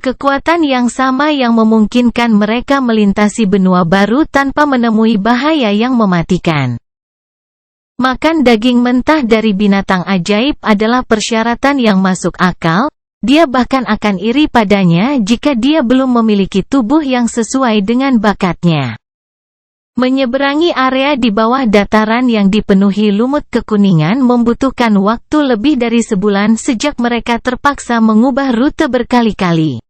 Kekuatan yang sama yang memungkinkan mereka melintasi benua baru tanpa menemui bahaya yang mematikan. Makan daging mentah dari binatang ajaib adalah persyaratan yang masuk akal, dia bahkan akan iri padanya jika dia belum memiliki tubuh yang sesuai dengan bakatnya. Menyeberangi area di bawah dataran yang dipenuhi lumut kekuningan membutuhkan waktu lebih dari sebulan sejak mereka terpaksa mengubah rute berkali-kali.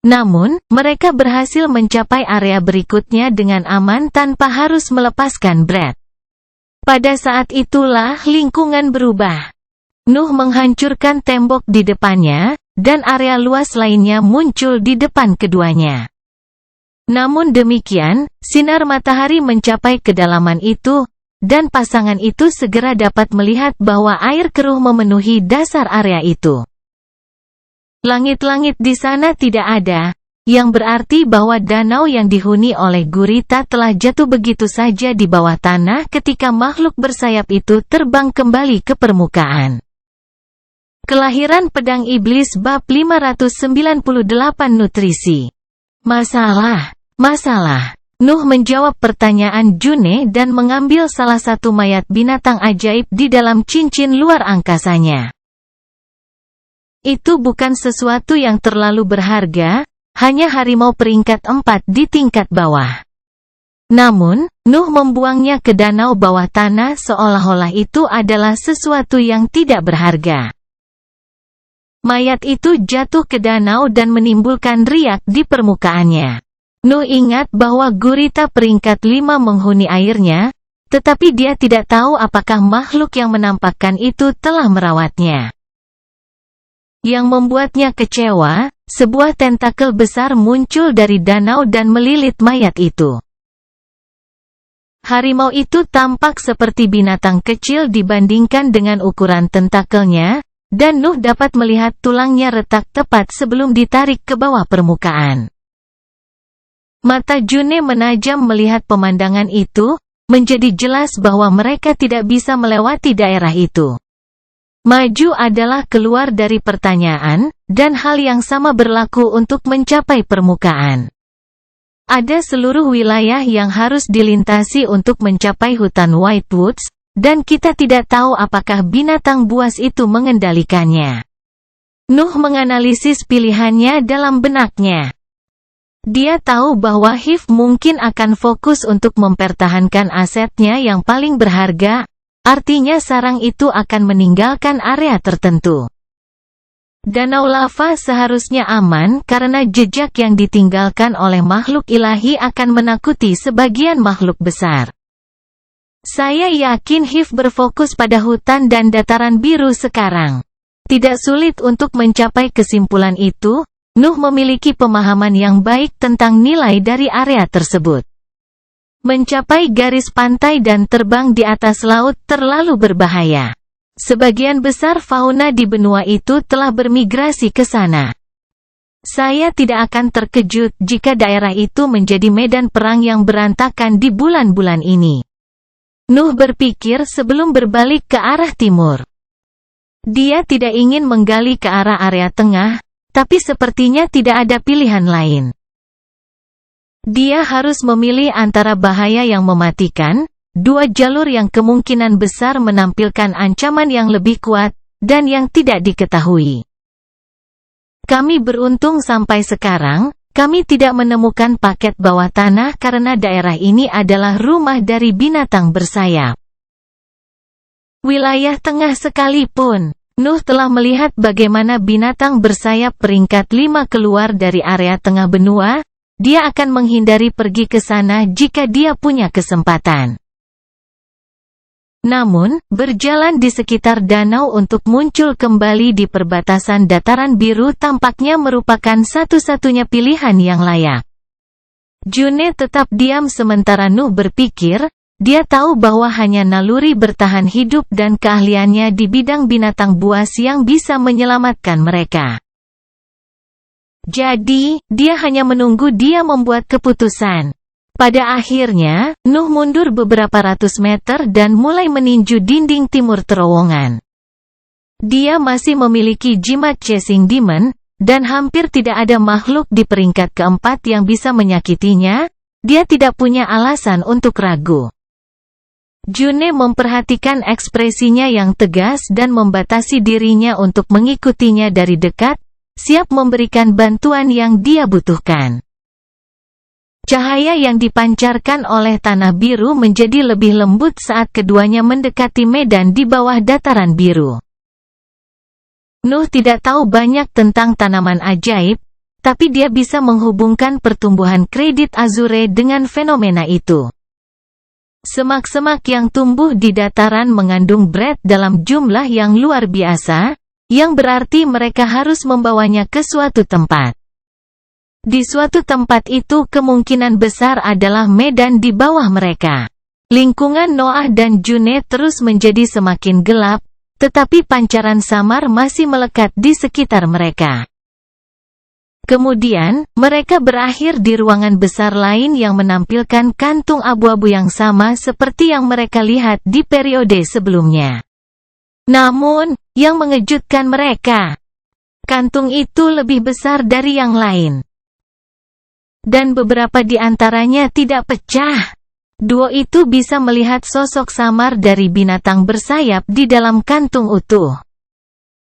Namun, mereka berhasil mencapai area berikutnya dengan aman tanpa harus melepaskan Brad. Pada saat itulah lingkungan berubah. Nuh menghancurkan tembok di depannya, dan area luas lainnya muncul di depan keduanya. Namun demikian, sinar matahari mencapai kedalaman itu, dan pasangan itu segera dapat melihat bahwa air keruh memenuhi dasar area itu. Langit-langit di sana tidak ada, yang berarti bahwa danau yang dihuni oleh gurita telah jatuh begitu saja di bawah tanah ketika makhluk bersayap itu terbang kembali ke permukaan. Kelahiran pedang iblis bab 598 nutrisi. Masalah. Nuh menjawab pertanyaan June dan mengambil salah satu mayat binatang ajaib di dalam cincin luar angkasanya. Itu bukan sesuatu yang terlalu berharga, hanya harimau peringkat 4 di tingkat bawah. Namun, Nuh membuangnya ke danau bawah tanah seolah-olah itu adalah sesuatu yang tidak berharga. Mayat itu jatuh ke danau dan menimbulkan riak di permukaannya. Nuh ingat bahwa gurita peringkat 5 menghuni airnya, tetapi dia tidak tahu apakah makhluk yang menampakkan itu telah merawatnya. Yang membuatnya kecewa, sebuah tentakel besar muncul dari danau dan melilit mayat itu. Harimau itu tampak seperti binatang kecil dibandingkan dengan ukuran tentakelnya, dan Nuh dapat melihat tulangnya retak tepat sebelum ditarik ke bawah permukaan. Mata June menajam melihat pemandangan itu, menjadi jelas bahwa mereka tidak bisa melewati daerah itu. Maju adalah keluar dari pertanyaan, dan hal yang sama berlaku untuk mencapai permukaan. Ada seluruh wilayah yang harus dilintasi untuk mencapai hutan White Woods, dan kita tidak tahu apakah binatang buas itu mengendalikannya. Nuh menganalisis pilihannya dalam benaknya. Dia tahu bahwa Hiv mungkin akan fokus untuk mempertahankan asetnya yang paling berharga, artinya sarang itu akan meninggalkan area tertentu. Danau lava seharusnya aman karena jejak yang ditinggalkan oleh makhluk ilahi akan menakuti sebagian makhluk besar. Saya yakin Hiv berfokus pada hutan dan dataran biru sekarang. Tidak sulit untuk mencapai kesimpulan itu, Nuh memiliki pemahaman yang baik tentang nilai dari area tersebut. Mencapai garis pantai dan terbang di atas laut terlalu berbahaya. Sebagian besar fauna di benua itu telah bermigrasi ke sana. Saya tidak akan terkejut jika daerah itu menjadi medan perang yang berantakan di bulan-bulan ini. Nuh berpikir sebelum berbalik ke arah timur. Dia tidak ingin menggali ke arah area tengah, tapi sepertinya tidak ada pilihan lain. Dia harus memilih antara bahaya yang mematikan, dua jalur yang kemungkinan besar menampilkan ancaman yang lebih kuat, dan yang tidak diketahui. Kami beruntung sampai sekarang, kami tidak menemukan paket bawah tanah karena daerah ini adalah rumah dari binatang bersayap. Wilayah tengah sekalipun, Nuh telah melihat bagaimana binatang bersayap peringkat 5 keluar dari area tengah benua. Dia akan menghindari pergi ke sana jika dia punya kesempatan. Namun, berjalan di sekitar danau untuk muncul kembali di perbatasan dataran biru tampaknya merupakan satu-satunya pilihan yang layak. June tetap diam sementara Nuh berpikir, dia tahu bahwa hanya naluri bertahan hidup dan keahliannya di bidang binatang buas yang bisa menyelamatkan mereka. Jadi, dia hanya menunggu dia membuat keputusan. Pada akhirnya, Nuh mundur beberapa ratus meter dan mulai meninju dinding timur terowongan. Dia masih memiliki jimat Chasing Demon, dan hampir tidak ada makhluk di peringkat keempat yang bisa menyakitinya. Dia tidak punya alasan untuk ragu. June memperhatikan ekspresinya yang tegas dan membatasi dirinya untuk mengikutinya dari dekat, siap memberikan bantuan yang dia butuhkan. Cahaya yang dipancarkan oleh tanah biru menjadi lebih lembut saat keduanya mendekati medan di bawah dataran biru. Nuh tidak tahu banyak tentang tanaman ajaib, tapi dia bisa menghubungkan pertumbuhan kredit azure dengan fenomena itu. Semak-semak yang tumbuh di dataran mengandung berat dalam jumlah yang luar biasa, yang berarti mereka harus membawanya ke suatu tempat. Di suatu tempat itu kemungkinan besar adalah medan di bawah mereka. Lingkungan Noah dan June terus menjadi semakin gelap, tetapi pancaran samar masih melekat di sekitar mereka. Kemudian, mereka berakhir di ruangan besar lain yang menampilkan kantung abu-abu yang sama seperti yang mereka lihat di periode sebelumnya. Namun, yang mengejutkan mereka, kantung itu lebih besar dari yang lain. Dan beberapa di antaranya tidak pecah. Duo itu bisa melihat sosok samar dari binatang bersayap di dalam kantung utuh.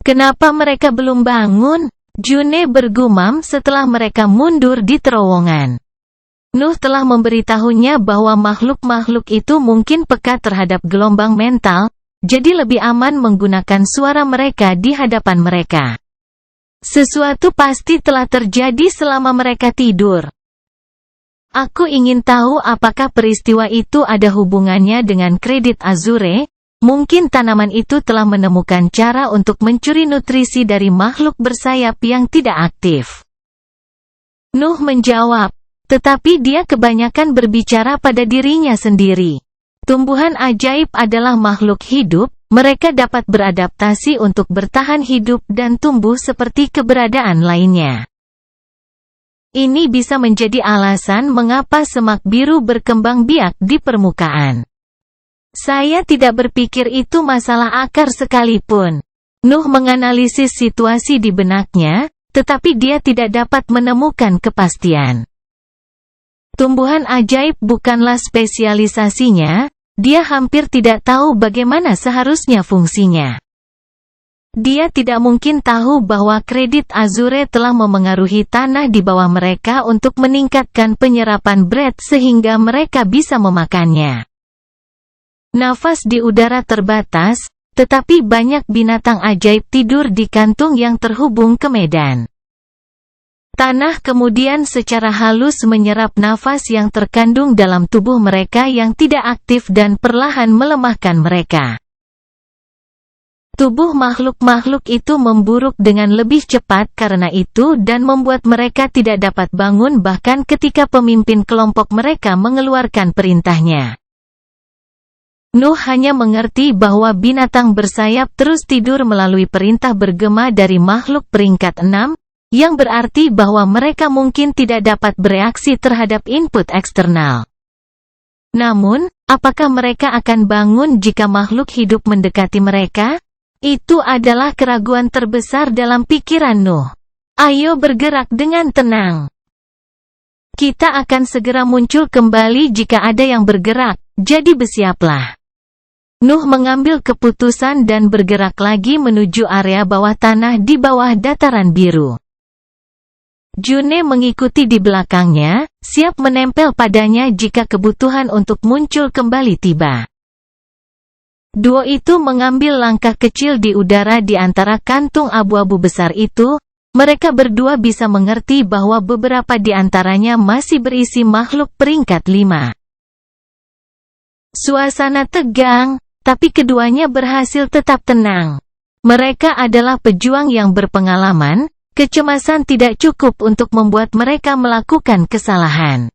Kenapa mereka belum bangun? June bergumam setelah mereka mundur di terowongan. Nuh telah memberitahunya bahwa makhluk-makhluk itu mungkin peka terhadap gelombang mental, jadi lebih aman menggunakan suara mereka di hadapan mereka. Sesuatu pasti telah terjadi selama mereka tidur. Aku ingin tahu apakah peristiwa itu ada hubungannya dengan kredit Azure. Mungkin tanaman itu telah menemukan cara untuk mencuri nutrisi dari makhluk bersayap yang tidak aktif. Nuh menjawab, tetapi dia kebanyakan berbicara pada dirinya sendiri. Tumbuhan ajaib adalah makhluk hidup, mereka dapat beradaptasi untuk bertahan hidup dan tumbuh seperti keberadaan lainnya. Ini bisa menjadi alasan mengapa semak biru berkembang biak di permukaan. Saya tidak berpikir itu masalah akar sekalipun. Nuh menganalisis situasi di benaknya, tetapi dia tidak dapat menemukan kepastian. Tumbuhan ajaib bukanlah spesialisasinya, dia hampir tidak tahu bagaimana seharusnya fungsinya. Dia tidak mungkin tahu bahwa kredit Azure telah memengaruhi tanah di bawah mereka untuk meningkatkan penyerapan bread sehingga mereka bisa memakannya. Nafas di udara terbatas, tetapi banyak binatang ajaib tidur di kantung yang terhubung ke medan. Tanah kemudian secara halus menyerap nafas yang terkandung dalam tubuh mereka yang tidak aktif dan perlahan melemahkan mereka. Tubuh makhluk-makhluk itu memburuk dengan lebih cepat karena itu dan membuat mereka tidak dapat bangun bahkan ketika pemimpin kelompok mereka mengeluarkan perintahnya. Nuh hanya mengerti bahwa binatang bersayap terus tidur melalui perintah bergema dari makhluk peringkat 6, yang berarti bahwa mereka mungkin tidak dapat bereaksi terhadap input eksternal. Namun, apakah mereka akan bangun jika makhluk hidup mendekati mereka? Itu adalah keraguan terbesar dalam pikiran Nuh. Ayo bergerak dengan tenang. Kita akan segera muncul kembali jika ada yang bergerak, jadi bersiaplah. Nuh mengambil keputusan dan bergerak lagi menuju area bawah tanah di bawah dataran biru. June mengikuti di belakangnya, siap menempel padanya jika kebutuhan untuk muncul kembali tiba. Duo itu mengambil langkah kecil di udara di antara kantung abu-abu besar itu. Mereka berdua bisa mengerti bahwa beberapa di antaranya masih berisi makhluk peringkat 5. Suasana tegang, tapi keduanya berhasil tetap tenang. Mereka adalah pejuang yang berpengalaman, kecemasan tidak cukup untuk membuat mereka melakukan kesalahan.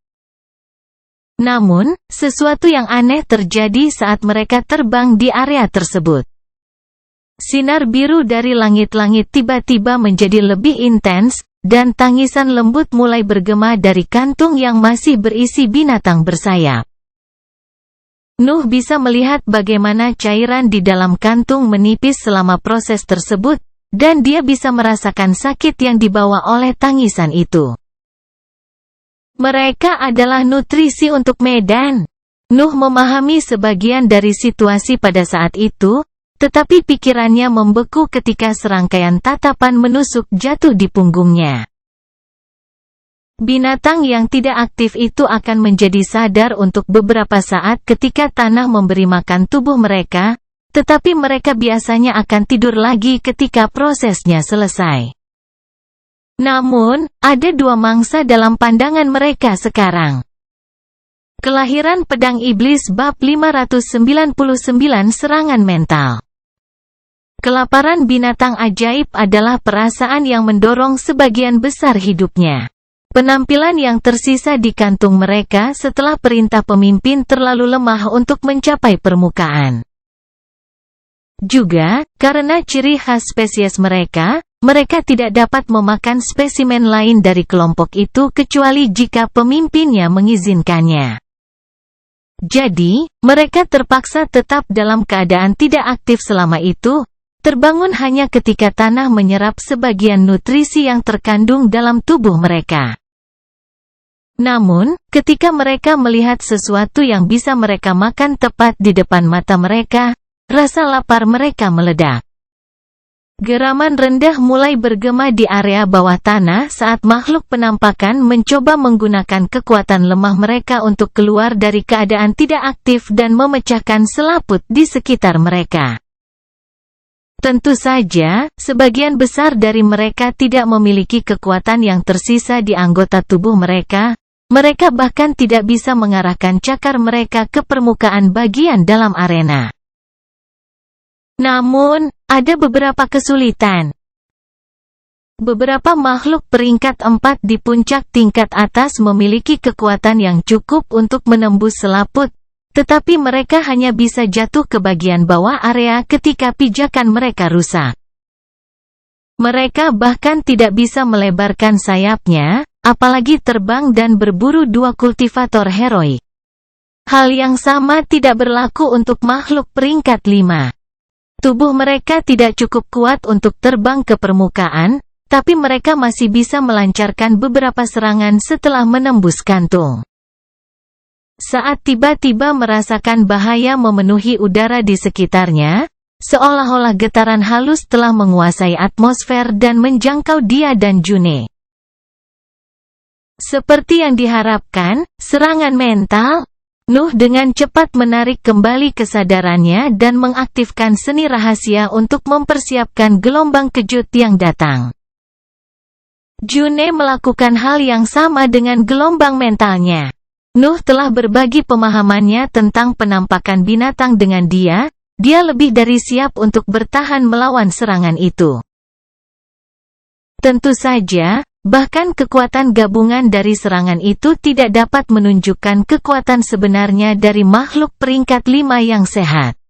Namun, sesuatu yang aneh terjadi saat mereka terbang di area tersebut. Sinar biru dari langit-langit tiba-tiba menjadi lebih intens, dan tangisan lembut mulai bergema dari kantung yang masih berisi binatang bersayap. Nuh bisa melihat bagaimana cairan di dalam kantung menipis selama proses tersebut, dan dia bisa merasakan sakit yang dibawa oleh tangisan itu. Mereka adalah nutrisi untuk medan. Nuh memahami sebagian dari situasi pada saat itu, tetapi pikirannya membeku ketika serangkaian tatapan menusuk jatuh di punggungnya. Binatang yang tidak aktif itu akan menjadi sadar untuk beberapa saat ketika tanah memberi makan tubuh mereka, tetapi mereka biasanya akan tidur lagi ketika prosesnya selesai. Namun, ada dua mangsa dalam pandangan mereka sekarang. Kelahiran Pedang Iblis bab 599 Serangan Mental. Kelaparan binatang ajaib adalah perasaan yang mendorong sebagian besar hidupnya. Penampilan yang tersisa di kantung mereka setelah perintah pemimpin terlalu lemah untuk mencapai permukaan. Juga, karena ciri khas spesies mereka, mereka tidak dapat memakan spesimen lain dari kelompok itu kecuali jika pemimpinnya mengizinkannya. Jadi, mereka terpaksa tetap dalam keadaan tidak aktif selama itu, terbangun hanya ketika tanah menyerap sebagian nutrisi yang terkandung dalam tubuh mereka. Namun, ketika mereka melihat sesuatu yang bisa mereka makan tepat di depan mata mereka, rasa lapar mereka meledak. Geraman rendah mulai bergema di area bawah tanah saat makhluk penampakan mencoba menggunakan kekuatan lemah mereka untuk keluar dari keadaan tidak aktif dan memecahkan selaput di sekitar mereka. Tentu saja, sebagian besar dari mereka tidak memiliki kekuatan yang tersisa di anggota tubuh mereka. Mereka bahkan tidak bisa mengarahkan cakar mereka ke permukaan bagian dalam arena. Namun, ada beberapa kesulitan. Beberapa makhluk peringkat 4 di puncak tingkat atas memiliki kekuatan yang cukup untuk menembus selaput, tetapi mereka hanya bisa jatuh ke bagian bawah area ketika pijakan mereka rusak. Mereka bahkan tidak bisa melebarkan sayapnya, apalagi terbang dan berburu dua kultivator heroik. Hal yang sama tidak berlaku untuk makhluk peringkat 5. Tubuh mereka tidak cukup kuat untuk terbang ke permukaan, tapi mereka masih bisa melancarkan beberapa serangan setelah menembus kantung. Saat tiba-tiba merasakan bahaya memenuhi udara di sekitarnya, seolah-olah getaran halus telah menguasai atmosfer dan menjangkau dia dan June. Seperti yang diharapkan, serangan mental. Nuh dengan cepat menarik kembali kesadarannya dan mengaktifkan seni rahasia untuk mempersiapkan gelombang kejut yang datang. June melakukan hal yang sama dengan gelombang mentalnya. Nuh telah berbagi pemahamannya tentang penampakan binatang dengan dia lebih dari siap untuk bertahan melawan serangan itu. Tentu saja, bahkan kekuatan gabungan dari serangan itu tidak dapat menunjukkan kekuatan sebenarnya dari makhluk peringkat 5 yang sehat.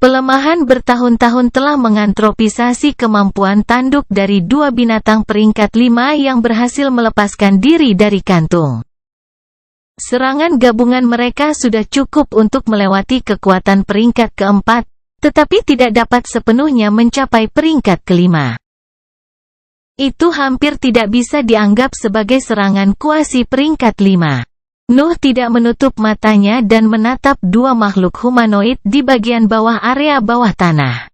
Pelemahan bertahun-tahun telah mengantropisasi kemampuan tanduk dari dua binatang peringkat 5 yang berhasil melepaskan diri dari kantung. Serangan gabungan mereka sudah cukup untuk melewati kekuatan peringkat keempat, tetapi tidak dapat sepenuhnya mencapai peringkat kelima. Itu hampir tidak bisa dianggap sebagai serangan kuasi peringkat 5. Nuh tidak menutup matanya dan menatap dua makhluk humanoid di bagian bawah area bawah tanah.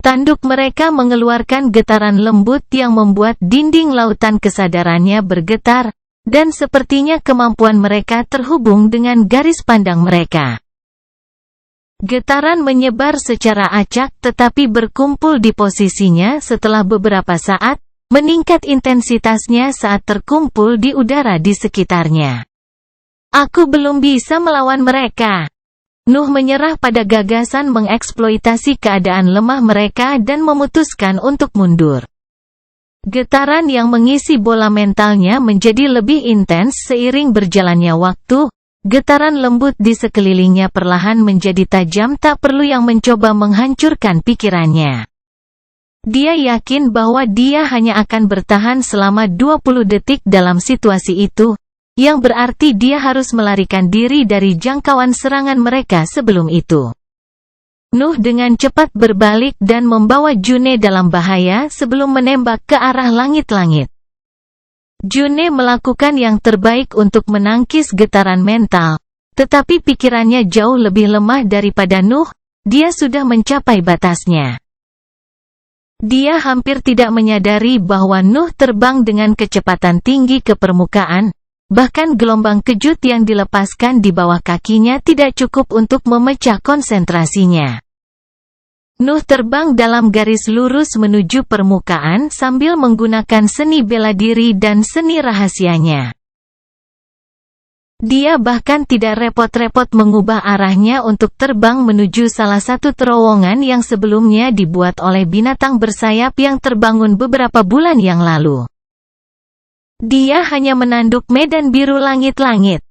Tanduk mereka mengeluarkan getaran lembut yang membuat dinding lautan kesadarannya bergetar, dan sepertinya kemampuan mereka terhubung dengan garis pandang mereka. Getaran menyebar secara acak tetapi berkumpul di posisinya setelah beberapa saat, meningkat intensitasnya saat terkumpul di udara di sekitarnya. Aku belum bisa melawan mereka. Nuh menyerah pada gagasan mengeksploitasi keadaan lemah mereka dan memutuskan untuk mundur. Getaran yang mengisi bola mentalnya menjadi lebih intens seiring berjalannya waktu. Getaran lembut di sekelilingnya perlahan menjadi tajam, tak perlu yang mencoba menghancurkan pikirannya. Dia yakin bahwa dia hanya akan bertahan selama 20 detik dalam situasi itu, yang berarti dia harus melarikan diri dari jangkauan serangan mereka sebelum itu. Nuh dengan cepat berbalik dan membawa June dalam bahaya sebelum menembak ke arah langit-langit. June melakukan yang terbaik untuk menangkis getaran mental, tetapi pikirannya jauh lebih lemah daripada Nuh, dia sudah mencapai batasnya. Dia hampir tidak menyadari bahwa Nuh terbang dengan kecepatan tinggi ke permukaan, bahkan gelombang kejut yang dilepaskan di bawah kakinya tidak cukup untuk memecah konsentrasinya. Nuh terbang dalam garis lurus menuju permukaan sambil menggunakan seni bela diri dan seni rahasianya. Dia bahkan tidak repot-repot mengubah arahnya untuk terbang menuju salah satu terowongan yang sebelumnya dibuat oleh binatang bersayap yang terbangun beberapa bulan yang lalu. Dia hanya menanduk medan biru langit-langit.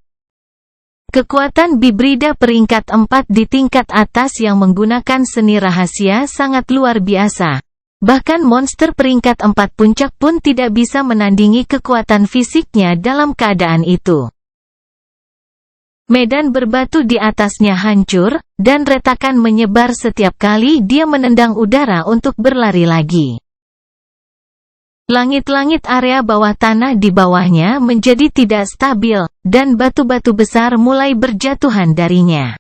Kekuatan Bibrida peringkat 4 di tingkat atas yang menggunakan seni rahasia sangat luar biasa. Bahkan monster peringkat 4 puncak pun tidak bisa menandingi kekuatan fisiknya dalam keadaan itu. Medan berbatu di atasnya hancur, dan retakan menyebar setiap kali dia menendang udara untuk berlari lagi. Langit-langit area bawah tanah di bawahnya menjadi tidak stabil, dan batu-batu besar mulai berjatuhan darinya.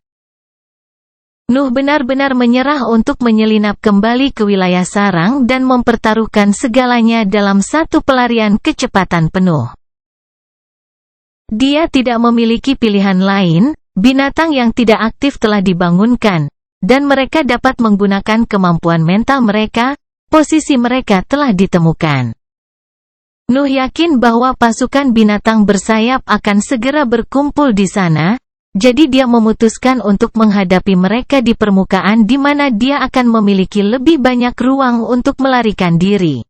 Nuh benar-benar menyerah untuk menyelinap kembali ke wilayah sarang dan mempertaruhkan segalanya dalam satu pelarian kecepatan penuh. Dia tidak memiliki pilihan lain, binatang yang tidak aktif telah dibangunkan, dan mereka dapat menggunakan kemampuan mental mereka, posisi mereka telah ditemukan. Nuh yakin bahwa pasukan binatang bersayap akan segera berkumpul di sana, jadi dia memutuskan untuk menghadapi mereka di permukaan di mana dia akan memiliki lebih banyak ruang untuk melarikan diri.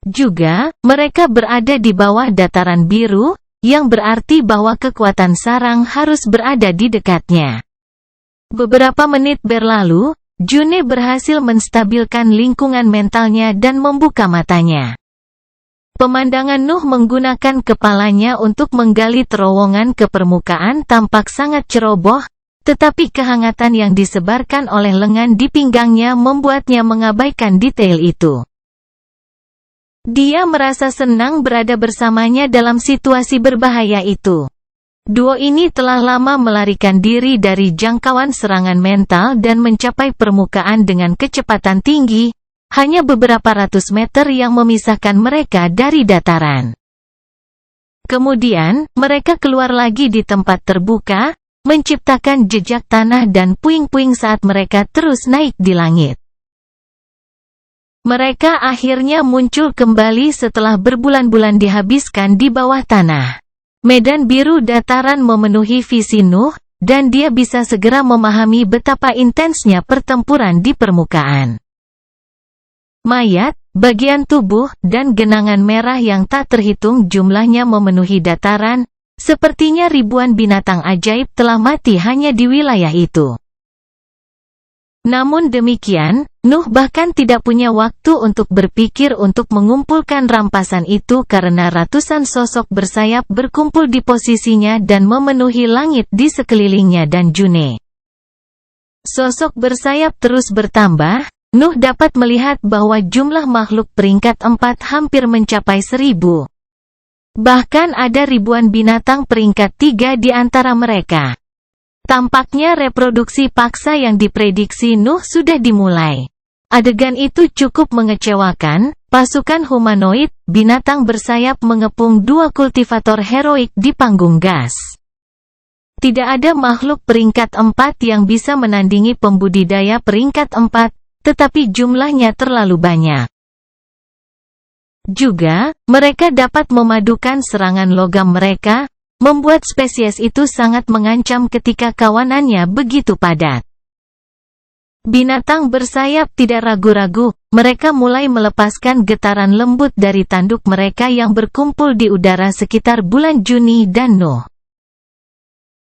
Juga, mereka berada di bawah dataran biru, yang berarti bahwa kekuatan sarang harus berada di dekatnya. Beberapa menit berlalu, June berhasil menstabilkan lingkungan mentalnya dan membuka matanya. Pemandangan Nuh menggunakan kepalanya untuk menggali terowongan ke permukaan tampak sangat ceroboh, tetapi kehangatan yang disebarkan oleh lengan di pinggangnya membuatnya mengabaikan detail itu. Dia merasa senang berada bersamanya dalam situasi berbahaya itu. Duo ini telah lama melarikan diri dari jangkauan serangan mental dan mencapai permukaan dengan kecepatan tinggi, hanya beberapa ratus meter yang memisahkan mereka dari dataran. Kemudian, mereka keluar lagi di tempat terbuka, menciptakan jejak tanah dan puing-puing saat mereka terus naik di langit. Mereka akhirnya muncul kembali setelah berbulan-bulan dihabiskan di bawah tanah. Medan biru dataran memenuhi visi Nuh, dan dia bisa segera memahami betapa intensnya pertempuran di permukaan. Mayat, bagian tubuh, dan genangan merah yang tak terhitung jumlahnya memenuhi dataran, sepertinya ribuan binatang ajaib telah mati hanya di wilayah itu. Namun demikian, Nuh bahkan tidak punya waktu untuk berpikir untuk mengumpulkan rampasan itu karena ratusan sosok bersayap berkumpul di posisinya dan memenuhi langit di sekelilingnya dan June. Sosok bersayap terus bertambah. Nuh dapat melihat bahwa jumlah makhluk peringkat 4 hampir mencapai 1000. Bahkan ada ribuan binatang peringkat 3 di antara mereka. Tampaknya reproduksi paksa yang diprediksi Nuh sudah dimulai. Adegan itu cukup mengecewakan, pasukan humanoid, binatang bersayap mengepung 2 kultivator heroik di panggung gas. Tidak ada makhluk peringkat 4 yang bisa menandingi pembudidaya peringkat 4, tetapi jumlahnya terlalu banyak. Juga, mereka dapat memadukan serangan logam mereka, membuat spesies itu sangat mengancam ketika kawanannya begitu padat. Binatang bersayap tidak ragu-ragu, mereka mulai melepaskan getaran lembut dari tanduk mereka yang berkumpul di udara sekitar bulan Juni dan Nuh.